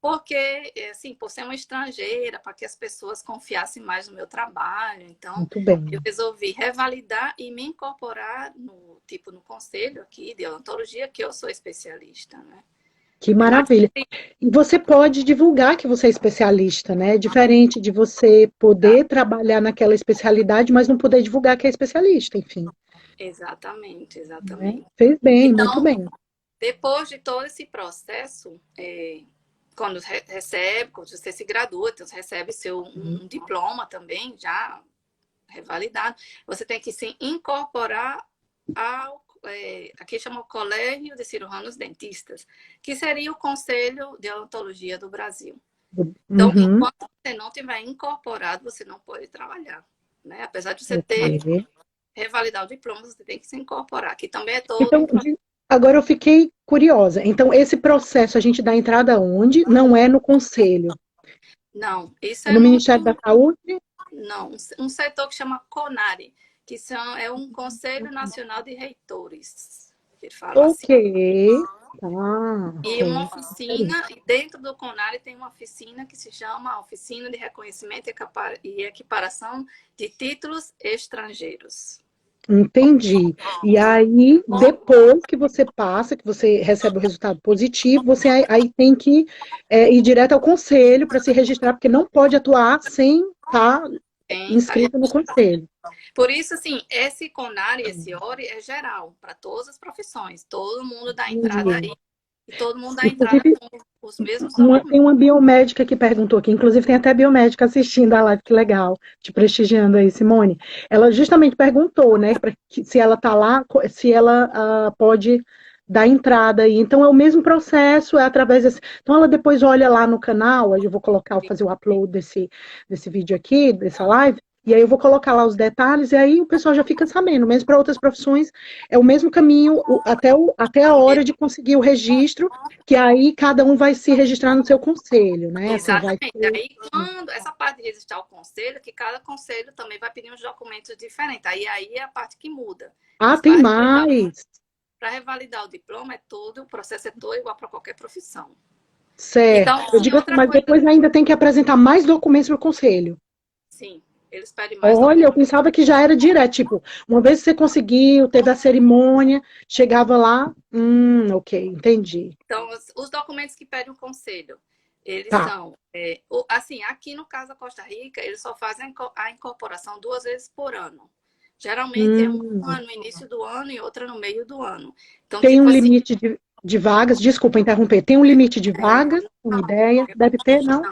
porque, assim, por ser uma estrangeira, para que as pessoas confiassem mais no meu trabalho. Então, Muito eu bem. resolvi revalidar e me incorporar no conselho aqui de odontologia, que eu sou especialista, né? Que Mas, maravilha. E você pode divulgar que você é especialista, né? Diferente de você poder trabalhar naquela especialidade, mas não poder divulgar que é especialista, enfim. exatamente, Né? exatamente. Fez bem, muito Então, bem. Depois de todo esse processo, quando quando você se gradua, então você recebe um diploma também, já revalidado, você tem que se incorporar ao, aqui chama o Colégio de Cirujanos Dentistas, que seria o Conselho de Odontologia do Brasil. Então, Uhum. enquanto você não tiver incorporado, você não pode trabalhar, né? Apesar de você ter Ok. revalidar o diploma, você tem que se incorporar, que também é todo um Então, processo. agora eu fiquei curiosa. Então, esse processo a gente dá entrada onde? Não é no conselho. Não, isso É é no Ministério da Saúde? não, um setor que chama CONARE, é um Conselho Nacional de Reitores, que ele fala Ok. assim. Tá, E uma ok. oficina, e dentro do CONARE tem uma oficina que se chama Oficina de Reconhecimento e Equiparação de Títulos Estrangeiros. Entendi. E aí, depois que você passa, que você recebe o resultado positivo, você aí tem que ir direto ao conselho para se registrar, porque não pode atuar sem estar Tem, tá. inscrito no conselho. Por isso, assim, esse CONARE, esse ORI é geral, para todas as profissões. Todo mundo dá entrada Entendi. aí, e todo mundo dá entrada Inclusive, com os mesmos documentos. tem uma biomédica que perguntou aqui, inclusive tem até biomédica assistindo a live, que legal, te prestigiando aí, Simone. Ela justamente perguntou, né, se ela tá lá, se ela pode dar entrada aí. Então é o mesmo processo, é através desse. Então ela depois olha lá no canal, aí eu vou colocar, vou fazer o upload desse vídeo aqui, dessa live. E aí eu vou colocar lá os detalhes, e aí o pessoal já fica sabendo. Mesmo para outras profissões, é o mesmo caminho até a hora de conseguir o registro, que aí cada um vai se registrar no seu conselho, né? Assim, vai Exatamente. ter. Aí, quando essa parte de registrar o conselho, que cada conselho também vai pedir uns documentos diferentes. Aí é a parte que muda. Ah, Mas tem mais. para revalidar o diploma, o processo é todo igual para qualquer profissão. Então, Certo. Eu assim, digo assim, outra mas coisa, depois ainda tem que apresentar mais documentos para o conselho. sim, eles pedem mais Olha, eu documentos. pensava que já era direto, tipo, uma vez que você conseguiu, teve a cerimônia, chegava lá, ok, entendi. Então, os documentos que pedem o conselho, eles Tá. são, assim, aqui no caso da Costa Rica, eles só fazem a incorporação 2 vezes por ano. Geralmente é uma Hum. no início do ano e outra no meio do ano. Então, Tem tipo um assim, limite de vagas, desculpa interromper, tem um limite de vagas, uma não, ideia? Deve ter, não? não,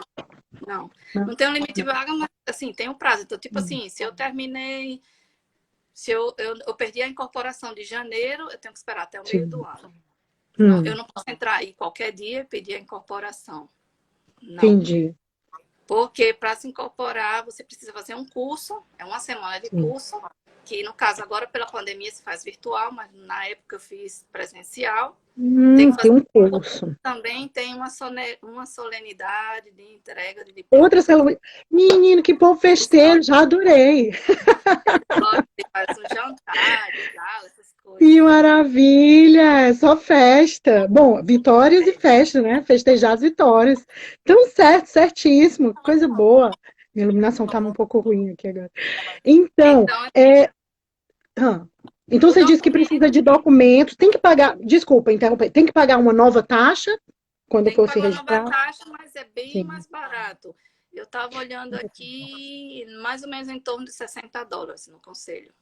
não. Não. Não tem um limite de vaga, mas assim, tem um prazo. Então, tipo assim, se eu terminei, se eu perdi a incorporação de janeiro, eu tenho que esperar até o meio do Sim. ano. Não, eu Hum, não posso entrar aí qualquer dia e pedir a incorporação. Não. entendi. Porque para se incorporar, você precisa fazer um curso, é uma semana de Sim. curso, que no caso agora pela pandemia se faz virtual, mas na época eu fiz presencial. Tem que Tem fazer um um curso. curso. Também tem uma solenidade de entrega de diploma. Outra Você tem célula. Menino, que povo que festeiro, já adorei. faz um jantar, de gala, essas Que coisas. maravilha! É só festa. Bom, vitórias e festa, né? Festejar as vitórias. Então, certo, certíssimo. Coisa boa. Minha iluminação tá um pouco ruim aqui agora. Então, Então, ah, então o você disse que precisa documento de documentos. Tem que pagar, desculpa, interromper. Tem que pagar uma nova taxa quando tem que for se pagar uma nova registrar? taxa, mas é bem Sim. mais barato. Eu estava olhando aqui, mais ou menos em torno de US$ 60 no conselho.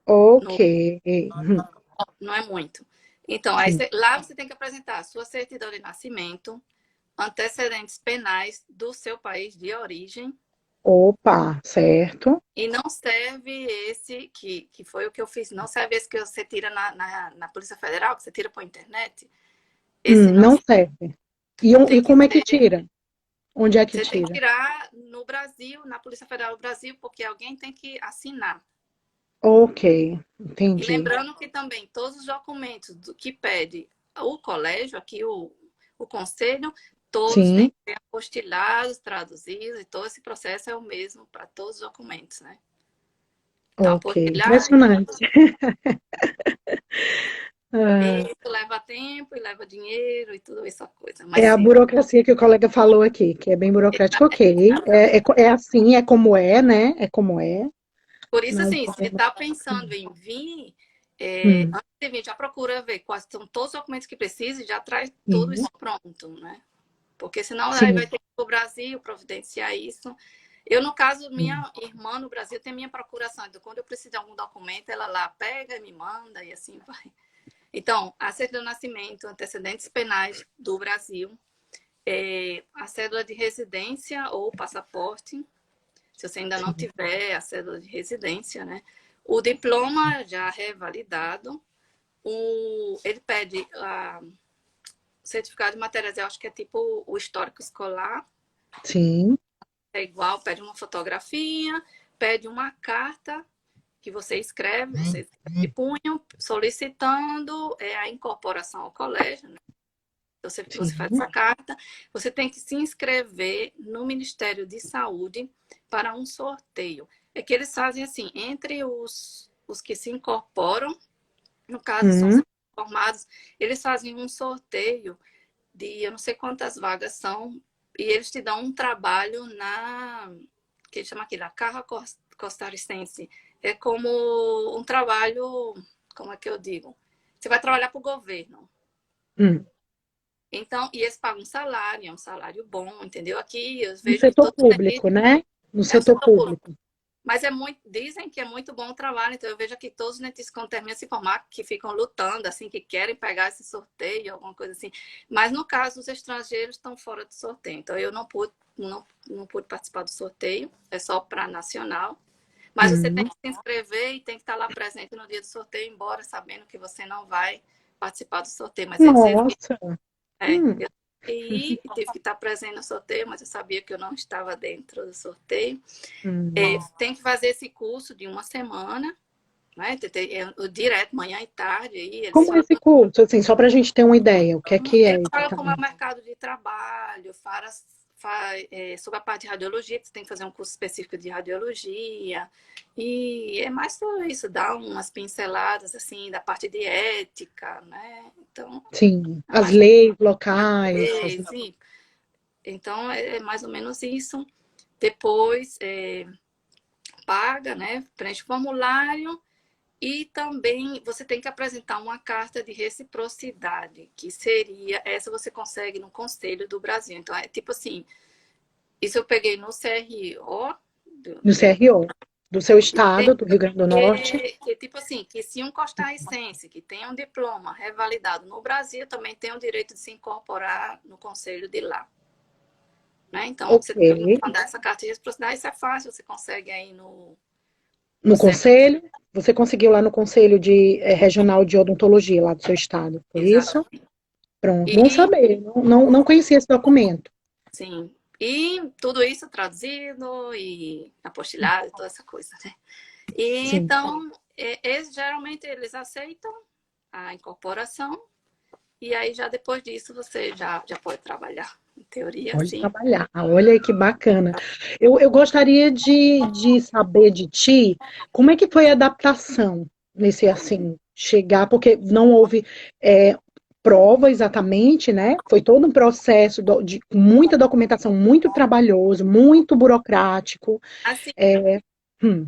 Ok. No, não é muito. Então, Sim. lá você tem que apresentar a sua certidão de nascimento, antecedentes penais do seu país de origem. Opa, certo. E não serve esse, que foi o que eu fiz, não serve esse que você tira na Polícia Federal, que você tira por internet. Esse não Não serve. tem E que como é que ser. tira? Onde é que Você tem que tira? tirar no Brasil, na Polícia Federal do Brasil, porque alguém tem que assinar. Ok, E entendi. lembrando que também todos os documentos que pede o colégio, aqui o conselho, todos têm Sim, que ser apostilados, traduzidos, e todo esse processo é o mesmo para todos os documentos, né? Então, ok. apostilar, Impressionante. Ah, isso leva tempo e leva dinheiro e tudo essa coisa. é Mas a burocracia que o colega falou aqui, que é bem burocrático, ok. É assim, é como é, né? É como é. por isso, Não assim, se importa. está pensando em vir, Hum, antes de vir, já procura ver quais são todos os documentos que precisa e já traz tudo sim, isso pronto, né? Porque senão aí vai sim, ter que ir para o Brasil providenciar isso. Eu, no caso, sim. minha irmã no Brasil tem minha procuração. Então, quando eu preciso de algum documento, ela lá pega e me manda e assim vai. Então, a certidão de nascimento, antecedentes penais do Brasil, a cédula de residência ou passaporte, se você ainda não Sim. tiver a cédula de residência, né? O diploma já revalidado, ele pede o certificado de matérias, eu acho que é tipo o histórico escolar, Sim. é igual, pede uma fotografia, pede uma carta que você escreve, você escreve de punho, solicitando a incorporação ao colégio, né? Você faz Sim. essa carta, você tem que se inscrever no Ministério de Saúde para um sorteio. É que eles fazem assim, entre os que se incorporam, no caso são Hum. formados, eles fazem um sorteio de eu não sei quantas vagas são, e eles te dão um trabalho que eles chamam aqui, da Carra Costarricense. É como um trabalho, como é que eu digo? Você vai trabalhar para o governo. Hum. Então, e eles pagam um salário, é um salário bom, entendeu? Aqui eu No vejo que setor todos público, né? No é o setor setor público. público. Mas dizem que é muito bom o trabalho, então eu vejo aqui todos os dentistas quando terminam de se formar, que ficam lutando, assim, que querem pegar esse sorteio, alguma coisa assim. Mas no caso, os estrangeiros estão fora do sorteio, então eu não pude participar do sorteio, é só para nacional. Mas você tem Hum. que se inscrever e tem que estar lá presente no dia do sorteio, embora sabendo que você não vai participar do sorteio. Mas eles Nossa. Hum. eu tive que estar presente no sorteio, mas eu sabia que eu não estava dentro do sorteio. Hum. Tem que fazer esse curso de uma semana, né? Direto, manhã e tarde. Aí eles Como é falam, esse curso, assim, só para a gente ter uma ideia, o que é eles falam como é o exatamente? mercado de trabalho, sobre a parte de radiologia, que você tem que fazer um curso específico de radiologia. E é mais sobre isso, dar umas pinceladas assim da parte de ética, né? Então, Sim, é as mais ou leis locais. menos isso. Então, é mais ou menos isso. Depois, paga, né? Preenche o formulário e também você tem que apresentar uma carta de reciprocidade, que seria, essa você consegue no Conselho do Brasil. Então, é tipo assim, isso eu peguei no CRO, No CRO, do seu tem, estado, do Rio Grande do Norte. tipo assim, que se um costarricense que tem um diploma revalidado no Brasil, também tem o direito de se incorporar no Conselho de lá. Né? Então, Ok. você tem que mandar essa carta de reciprocidade, isso é fácil, você consegue aí no No CEP. conselho, você conseguiu lá no Conselho Regional de Odontologia, lá do seu estado, foi isso? Exatamente. Pronto, bom E, saber. Não conhecia esse documento. sim, e tudo isso traduzido e apostilhado, toda essa coisa, né? E Sim, então, geralmente eles aceitam a incorporação e aí já depois disso você já pode trabalhar, em teoria, pode sim. trabalhar. Olha aí que bacana. Eu gostaria de saber de ti como é que foi a adaptação nesse, assim, chegar, porque não houve prova exatamente, né? Foi todo um processo de muita documentação, muito trabalhoso, muito burocrático. Assim, É, hum,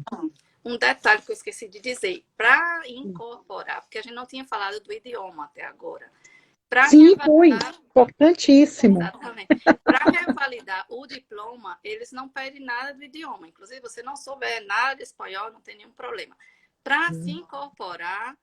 um detalhe que eu esqueci de dizer, para incorporar, porque a gente não tinha falado do idioma até agora. Para sim, foi revalidar, importantíssimo. exatamente. Para revalidar o diploma, eles não pedem nada do idioma. Inclusive, você não souber nada de espanhol, não tem nenhum problema. Para se incorporar,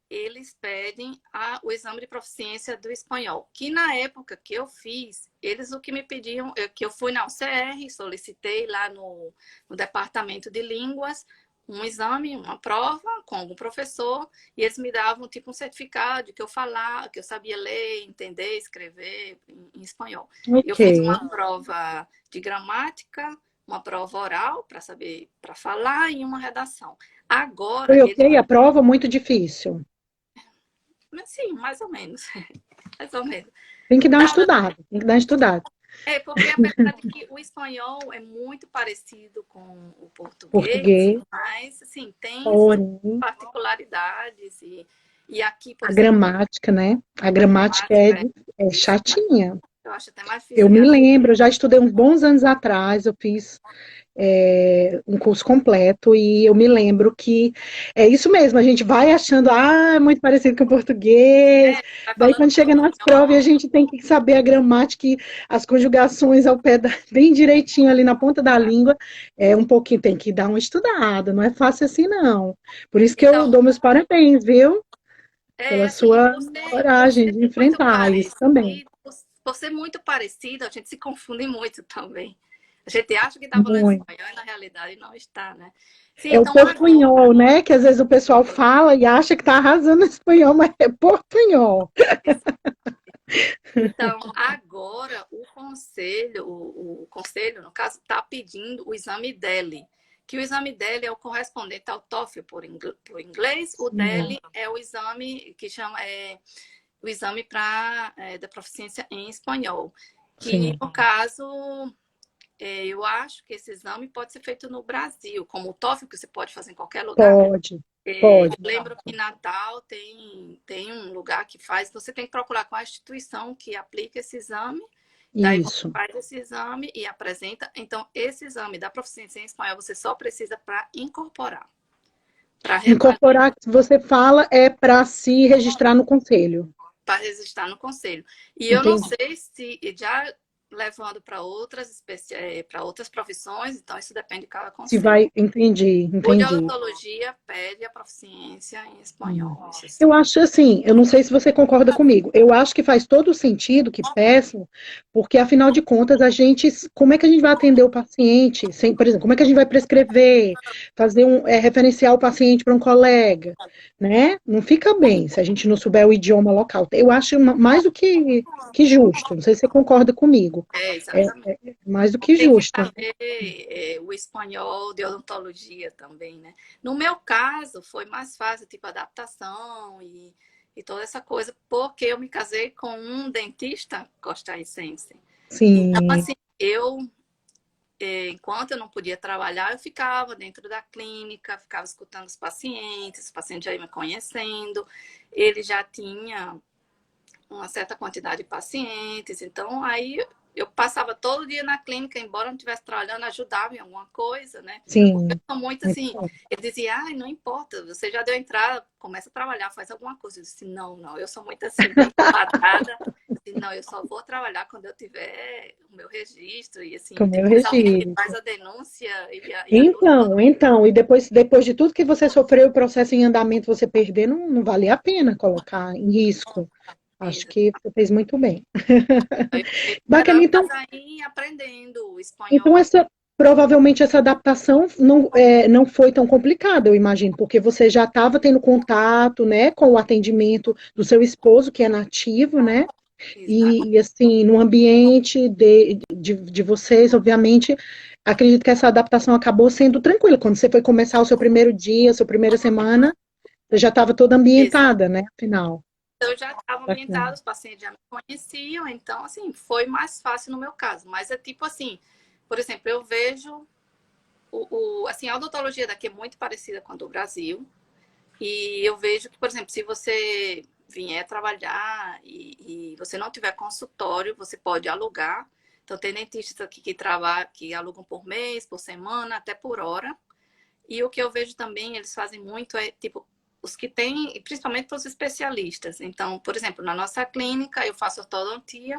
eles pedem o exame de proficiência do espanhol, que na época que eu fiz, eles o que me pediam, que eu fui na UCR, solicitei lá no departamento de línguas, um exame, uma prova com algum professor, e eles me davam tipo um certificado de que eu falava, que eu sabia ler, entender, escrever em espanhol. Eu Ok. fiz uma prova de gramática, uma prova oral para saber, para falar e uma redação. Agora, Foi eles ok, a prova muito difícil. sim, mais ou menos. Mais ou menos. Tem que dar uma Tava, estudada, tem que dar uma estudada. porque apesar de que o espanhol é muito parecido com o português, Português, mas assim, tem suas porém, particularidades e aqui, por a exemplo, gramática, né? A a gramática gramática é isso, chatinha. eu acho até mais Eu difícil que me a nossa. lembro, eu já estudei uns bons anos atrás, eu fiz um curso completo e eu me lembro que é isso mesmo, a gente vai achando, é muito parecido com o português, Vai daí falando quando chega nas provas a portunhol, gente tem que saber a gramática e as conjugações ao pé bem direitinho ali na ponta da língua, um pouquinho, tem que dar uma estudada, não é fácil assim não. Por isso que eu então, dou meus parabéns, viu? É pela assim, sua por coragem ser de muito enfrentar isso também. parecido, por ser muito parecido, a gente se confunde muito também. A gente acha que está falando Muito. espanhol e na realidade não está, né? Sim, É o então agora, portunhol, né? Que às vezes o pessoal fala e acha que está arrasando no espanhol, mas é portunhol. então agora o conselho, no caso, está pedindo o exame DELI, que o exame DELI é o correspondente ao TOEFL por inglês, o Sim, DELI é o exame que chama o exame para da proficiência em espanhol, que sim, no caso eu acho que esse exame pode ser feito no Brasil, como o TOEFL, que você pode fazer em qualquer lugar. pode, pode. Lembro que em Natal tem um lugar que faz, você tem que procurar qual a instituição que aplica esse exame, daí você Isso. faz esse exame e apresenta. Então, esse exame da proficiência em espanhol você só precisa para incorporar, para Incorporar, que você fala, é para se registrar no conselho. registrar no conselho. E eu não Entendi. sei se já levando para outras profissões, então isso depende de cada Se conselho. vai, entendi, O de entendi. odontologia pede a proficiência em Hum. espanhol, isso Eu sim. acho assim, eu não sei se você concorda comigo. Eu acho que faz todo sentido que peçam, porque afinal de contas a gente, como é que a gente vai atender o paciente? Sem, por exemplo, como é que a gente vai prescrever, fazer referenciar o paciente para um colega, né? Não fica bem se a gente não souber o idioma local. Eu acho mais do que justo. Não sei se você concorda comigo. É, Exatamente. mais do que Tem que justo. saber o espanhol de odontologia também, né? No meu caso, foi mais fácil, tipo, adaptação e toda essa coisa, porque eu me casei com um dentista costarricense. Então, Sim, assim, enquanto eu não podia trabalhar, eu ficava dentro da clínica, ficava escutando os pacientes já iam me conhecendo, ele já tinha uma certa quantidade de pacientes. Então, aí eu passava todo dia na clínica, embora não estivesse trabalhando, ajudava em alguma coisa, né? Porque eu sim. sou muito Muito assim, bom. ele dizia, ai, não importa, você já deu entrada, começa a trabalhar, faz alguma coisa. Eu disse, não, não, eu sou muito assim, bem quadrada. Não, eu só vou trabalhar quando eu tiver o meu registro e assim, Como eu depois alguém faz registro. a denúncia e anula. Então, e depois de tudo que você sofreu, o processo em andamento, você perder, não, não vale a pena colocar em risco. Acho que você fez muito bem. Eu fiquei Bacana, esperando, então, mas aí aprendendo o então espanhol. essa provavelmente essa adaptação não, não foi tão complicada, eu imagino, porque você já estava tendo contato, né, com o atendimento do seu esposo, que é nativo, né? Exato. Assim, no ambiente de vocês, obviamente, acredito que essa adaptação acabou sendo tranquila. Quando você foi começar o seu primeiro dia, a sua primeira semana, você já estava toda Exato. ambientada, né? Afinal. Eu já estava ambientada, Bacana. os pacientes já me conheciam, então, assim, foi mais fácil no meu caso. Mas é tipo assim, por exemplo, eu vejo assim, a odontologia daqui é muito parecida com a do Brasil. E eu vejo que, por exemplo, se você vier trabalhar e você não tiver consultório, você pode alugar. Então, tem dentistas aqui que trabalham, que alugam por mês, por semana, até por hora. E o que eu vejo também, eles fazem muito é, tipo, os que têm, e principalmente para os especialistas. Então, por exemplo, na nossa clínica, eu faço ortodontia,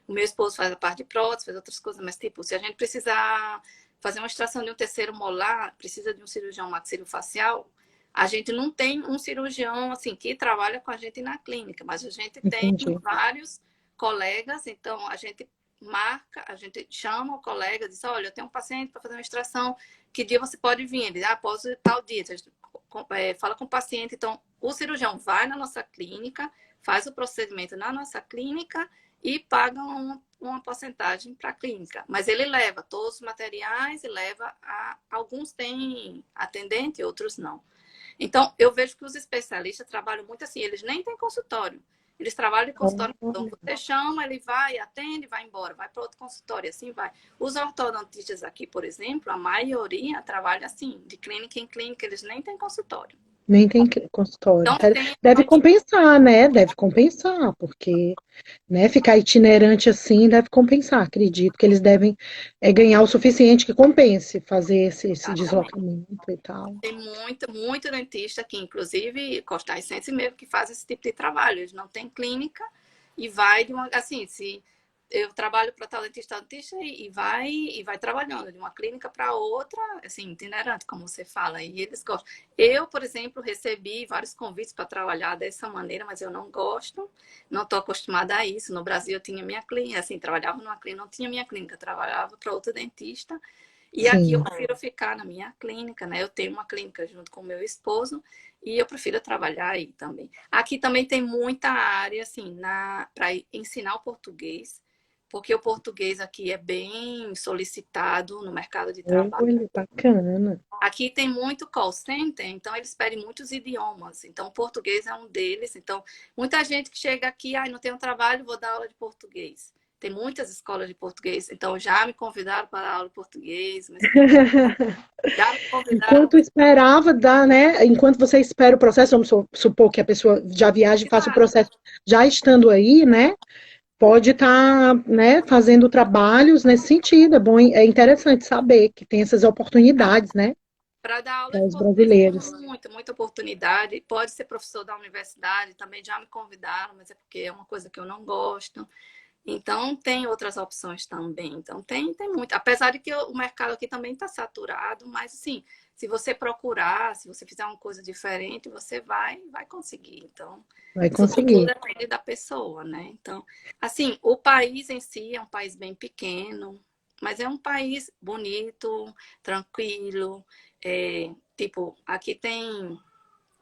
o meu esposo faz a parte de prótese, faz outras coisas, mas, tipo, se a gente precisar fazer uma extração de um terceiro molar, precisa de um cirurgião maxilofacial, a gente não tem um cirurgião, assim, que trabalha com a gente na clínica, mas a gente tem Entendi. vários colegas, então a gente marca, a gente chama o colega, diz, olha, eu tenho um paciente para fazer uma extração, que dia você pode vir? Ele diz, posso tal dia. A gente, fala com o paciente, então o cirurgião vai na nossa clínica, faz o procedimento na nossa clínica e paga uma porcentagem para a clínica. Mas ele leva todos os materiais e leva alguns têm atendente, outros não. Então, eu vejo que os especialistas trabalham muito assim, eles nem têm consultório. Eles trabalham em consultório. Então, você chama, ele vai, atende, vai embora, vai para outro consultório, assim vai. Os ortodontistas aqui, por exemplo, a maioria trabalha assim, de clínica em clínica, eles nem têm consultório. Nem tem consultório. Então, tem Deve compensar, né? Deve compensar, porque, né, ficar itinerante assim deve compensar. Acredito que eles devem ganhar o suficiente que compense fazer esse exatamente. deslocamento e tal. Tem muito, muito dentista aqui, inclusive costarricense mesmo, que faz esse tipo de trabalho. Eles não têm clínica e vai de uma. Assim, se eu trabalho para tal dentista, e vai trabalhando de uma clínica para outra, assim, itinerante, como você fala, e eles gostam. Eu, por exemplo, recebi vários convites para trabalhar dessa maneira, mas eu não gosto, não estou acostumada a isso. No Brasil eu tinha minha clínica, assim, trabalhava numa clínica, não tinha minha clínica, trabalhava para outro dentista, e aqui eu Sim. prefiro ficar na minha clínica, né? Eu tenho uma clínica junto com o meu esposo, e eu prefiro trabalhar aí também. Aqui também tem muita área, assim, para ensinar o português, porque o português aqui é bem solicitado no mercado de trabalho. Olha, bacana. Aqui tem muito call center, então eles pedem muitos idiomas. Então, o português é um deles. Então, muita gente que chega aqui, não tenho trabalho, vou dar aula de português. Tem muitas escolas de português, então já me convidaram para dar aula de português, mas já me convidaram. Enquanto esperava dar, né? Enquanto você espera o processo, vamos supor que a pessoa já viaja e faça o processo já estando aí, né? Pode estar, né, fazendo trabalhos nesse sentido. É bom, é interessante saber que tem essas oportunidades, né, Para dar aula para de os português tem brasileiros. muita oportunidade. Pode ser professor da universidade, também já me convidaram, mas é porque é uma coisa que eu não gosto. Então, tem outras opções também. Então, tem muito. Apesar de que o mercado aqui também está saturado, mas, assim, se você procurar, se você fizer uma coisa diferente, você vai conseguir. Então, Vai isso tudo conseguir. depende da pessoa, né? Então, assim, o país em si é um país bem pequeno, mas é um país bonito, tranquilo. Tipo, aqui tem,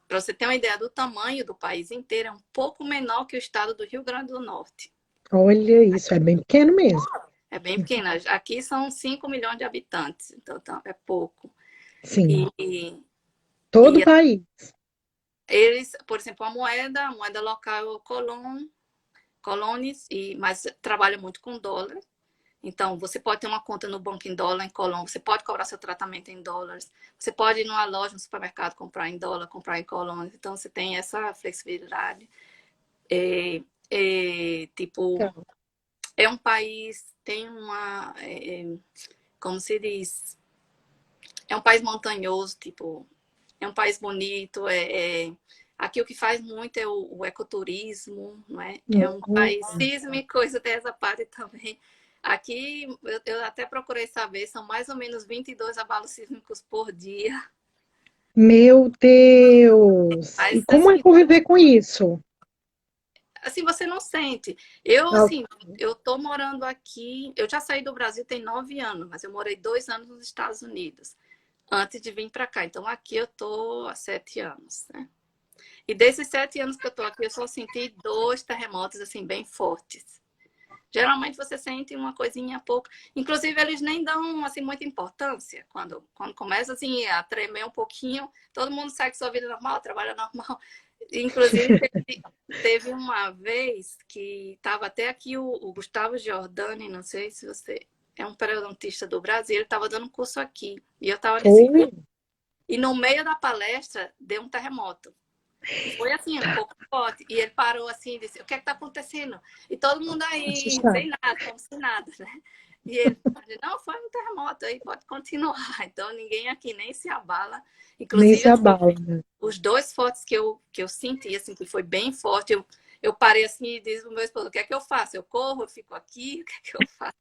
para você ter uma ideia do tamanho do país inteiro, é um pouco menor que o estado do Rio Grande do Norte. Olha isso, é bem pequeno mesmo. É bem pequena. Aqui são 5 milhões de habitantes, então é pouco. Sim, E, todo o e país. eles, por exemplo, a moeda local é o colones, mas trabalha muito com dólar. Então, você pode ter uma conta no banco em dólar, em colônia, você pode cobrar seu tratamento em dólares, você pode ir numa loja, no supermercado, comprar em dólar, comprar em colônia. Então, você tem essa flexibilidade. Tipo, Então, é um país, tem como se diz, é um país montanhoso, tipo, é um país bonito, aqui o que faz muito é o ecoturismo, não é? É um país sísmico, coisa dessa parte também. Aqui, eu até procurei saber, são mais ou menos 22 abalos sísmicos por dia. meu Deus! E Mas, como é conviver com isso? assim, você não sente. Eu, Ah, assim, eu tô morando aqui, eu já saí do Brasil tem 9 anos, mas eu morei 2 anos nos Estados Unidos, antes de vir para cá. Então, aqui eu tô há 7 anos, né? E desses 7 anos que eu tô aqui, eu só senti 2 terremotos, assim, bem fortes. Geralmente você sente uma coisinha pouco. Inclusive, eles nem dão, assim, muita importância. Quando começa, assim, a tremer um pouquinho, todo mundo segue sua vida normal, trabalha normal. Inclusive, teve uma vez que estava até aqui o Gustavo Giordani, não sei se você é um periodontista do Brasil, ele estava dando curso aqui. E eu estava nesse oh, curso. E no meio da palestra, deu um terremoto. E foi assim, um pouco forte. E ele parou assim e disse: O que é que está acontecendo? E todo mundo aí, assustado. sem nada, como se nada, né? E ele disse: Não, foi um terremoto aí, pode continuar. Então ninguém aqui nem se abala. Nem Inclusive, se assim, abala, né? os dois fortes que eu senti, assim, que foi bem forte, eu parei assim e disse pro meu esposo: O que é que eu faço? Eu corro, eu fico aqui, o que é que eu faço?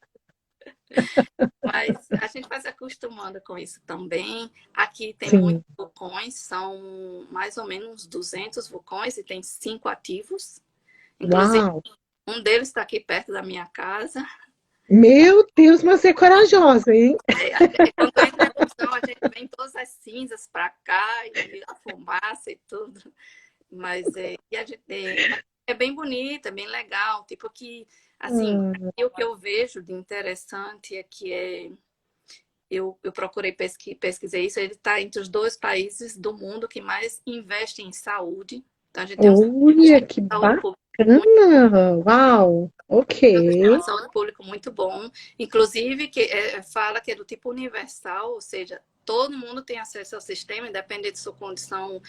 Mas a gente vai se acostumando com isso também. Aqui tem muitos Sim. vulcões, são mais ou menos 200 vulcões e tem 5 ativos. Inclusive, Uau! um deles está aqui perto da minha casa. Meu Deus, mas você é corajosa, hein? Quando entra em erupção, a gente vem todas as cinzas para cá e a fumaça e tudo. Mas e a gente, é bem bonito, é bem legal. Tipo que, assim, Ah, o que eu vejo de interessante é que eu procurei pesquisei isso, ele está entre os 2 países do mundo que mais investem em saúde. Então, a gente tem um olha sistema que de saúde pública bacana! Uau! um sistema Ok. de saúde público muito bom, inclusive que fala que é do tipo universal, ou seja, todo mundo tem acesso ao sistema, independente de sua condição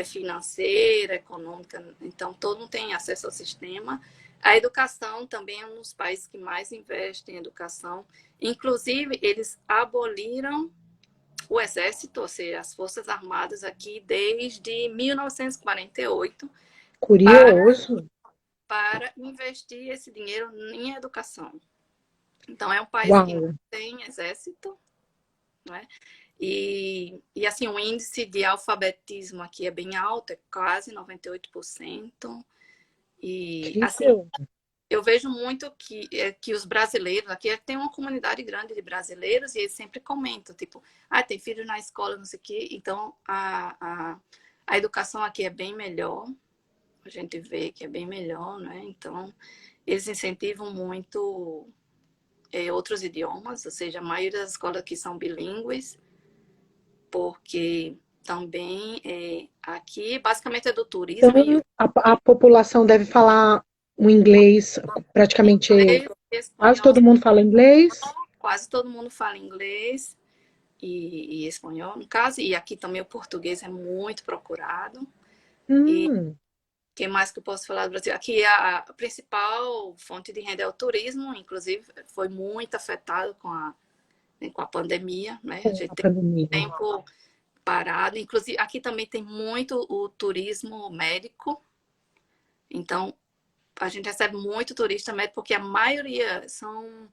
financeira, econômica, então todo mundo tem acesso ao sistema. A educação também é um dos países que mais investem em educação. Inclusive, eles aboliram o exército, ou seja, as Forças Armadas aqui desde 1948 para Curioso. para investir esse dinheiro em educação. Então, é um país que Uau! tem exército, né? E assim, o índice de alfabetismo aqui é bem alto, é quase 98%. E assim, Incrível! eu vejo muito que os brasileiros, aqui tem uma comunidade grande de brasileiros, e eles sempre comentam, tipo, tem filho na escola, não sei o quê. Então, a educação aqui é bem melhor, a gente vê que é bem melhor, né? Então, eles incentivam muito outros idiomas, ou seja, a maioria das escolas aqui são bilíngues, porque também aqui basicamente é do turismo e Então, a população deve falar o inglês, praticamente inglês, quase espanhol, todo mundo fala inglês. quase todo mundo fala inglês e espanhol, no caso, e aqui também o português é muito procurado. E o Hum, que mais que eu posso falar do Brasil? Aqui a principal fonte de renda é o turismo, inclusive foi muito afetado com a pandemia, né? A gente a tem pandemia. tempo parado, inclusive aqui também tem muito o turismo médico, então a gente recebe muito turista médico, porque a maioria são,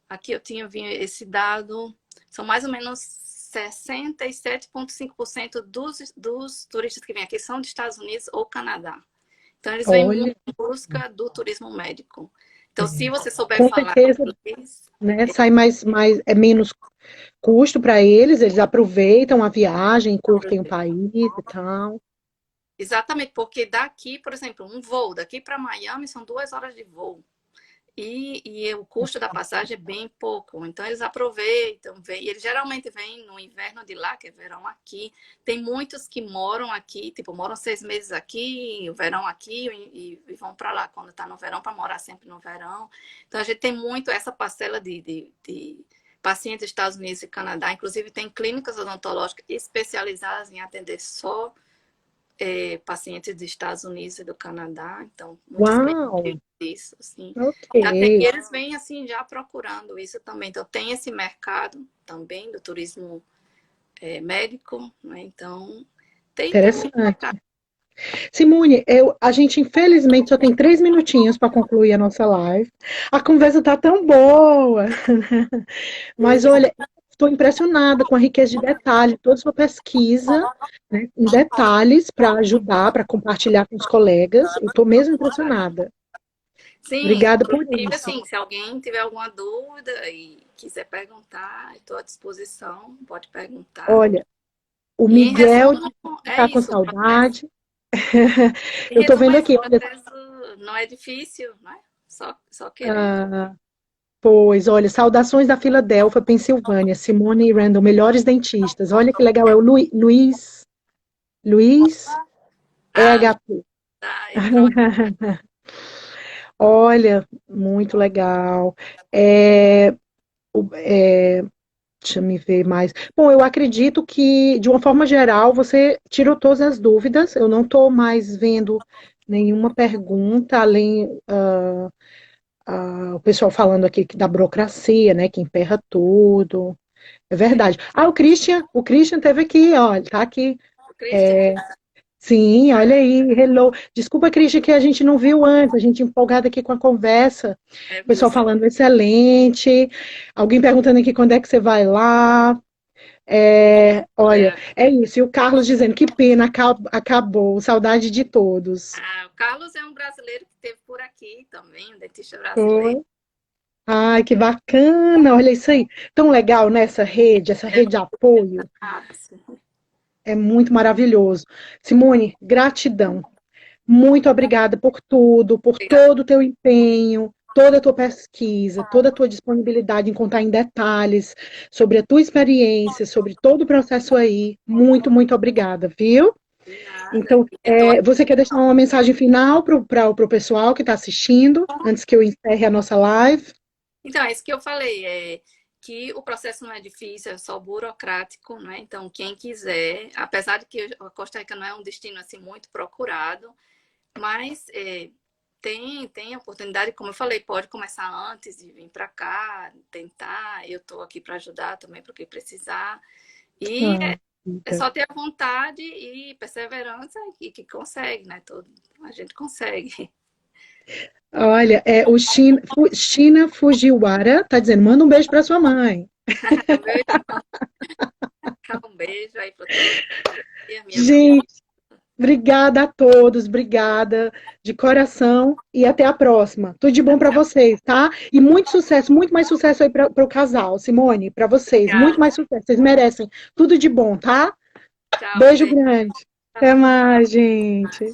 aqui eu tinha visto esse dado, são mais ou menos 67,5% dos turistas que vêm aqui são dos Estados Unidos ou Canadá. Então, eles vêm muito Olha, em busca do turismo médico. Então, se é, você souber com falar certeza, inglês, né, sai é menos custo para eles aproveitam a viagem, curtem o país e tal. exatamente, porque daqui, por exemplo, um voo daqui para Miami são 2 horas de voo. E o custo da passagem é bem pouco. Então, eles aproveitam, vêm, e eles geralmente vêm no inverno de lá, que é verão aqui. Tem muitos que moram aqui, tipo, moram 6 meses aqui, o verão aqui, e vão para lá quando está no verão, para morar sempre no verão. Então, a gente tem muito essa parcela de pacientes dos Estados Unidos e Canadá. Inclusive, tem clínicas odontológicas especializadas em atender só pacientes dos Estados Unidos e do Canadá, então muitas Uau, clínicas disso, assim. Já tem, e ok. eles vêm assim já procurando isso também. Então tem esse mercado também do turismo médico, né? Então tem muito mercado. Interessante. Simone, a gente infelizmente só tem 3 minutinhos para concluir a nossa live. A conversa tá tão boa, mas olha, estou impressionada com a riqueza de detalhes, toda a sua pesquisa, né, em detalhes para ajudar, para compartilhar com os colegas. Eu estou mesmo impressionada. Sim, Obrigada por inclusive isso. assim, se alguém tiver alguma dúvida e quiser perguntar, estou à disposição, pode perguntar. Olha, o E em Miguel resumo, disse que é está com isso, o processo. saudade. Em Eu estou resumo, vendo é isso, aqui, o olha. processo não é difícil, né? Só querer. ah, Pois, olha, saudações da Filadélfia, Pensilvânia, Simone e Randall, melhores dentistas. Olha que legal, é o Luiz Ah, EHP. tá, entrou. Olha, muito legal. É, é, deixa eu me ver mais. Bom, eu acredito que, de uma forma geral, você tirou todas as dúvidas. Eu não estou mais vendo nenhuma pergunta, além o pessoal falando aqui da burocracia, né, que emperra tudo. É verdade. O Christian teve aqui, ó, ele tá aqui. O Christian? Sim, olha aí, hello. Desculpa, Christian, que a gente não viu antes, a gente empolgada aqui com a conversa. É O pessoal mesmo. falando excelente. Alguém perguntando aqui quando é que você vai lá. Olha, É. é isso. E o Carlos dizendo que pena, acabou. Saudade de todos. O Carlos é um brasileiro que esteve por aqui também, um dentista brasileiro. Foi. Ai, que bacana. Olha isso aí. Tão legal, né, essa rede de apoio. Sim. É muito maravilhoso. Simone, gratidão. Muito obrigada por tudo, por Obrigada. todo o teu empenho, toda a tua pesquisa, toda a tua disponibilidade em contar em detalhes sobre a tua experiência, sobre todo o processo aí. Muito, muito obrigada, viu? De nada. Então, você quer deixar uma mensagem final para o pessoal que está assistindo, antes que eu encerre a nossa live? Então, é isso que eu falei, que o processo não é difícil, é só burocrático, né? Então, quem quiser, apesar de que a Costa Rica não é um destino assim muito procurado, mas tem a oportunidade, como eu falei, pode começar antes de vir para cá, tentar. Eu estou aqui para ajudar também, porque precisar. E Ah, é só ter a vontade e perseverança e que consegue, né? A gente consegue. Olha, o China Fujiwara tá dizendo, manda um beijo para sua mãe. Meu irmão, um beijo aí para todos e a minha filha. Gente, obrigada a todos, obrigada de coração e até a próxima. Tudo de bom para vocês, tá? E muito sucesso, muito mais sucesso aí para o casal, Simone, para vocês, muito Obrigada. mais sucesso. Vocês merecem tudo de bom, tá? Tchau, Beijo beijo. grande. Até mais, gente.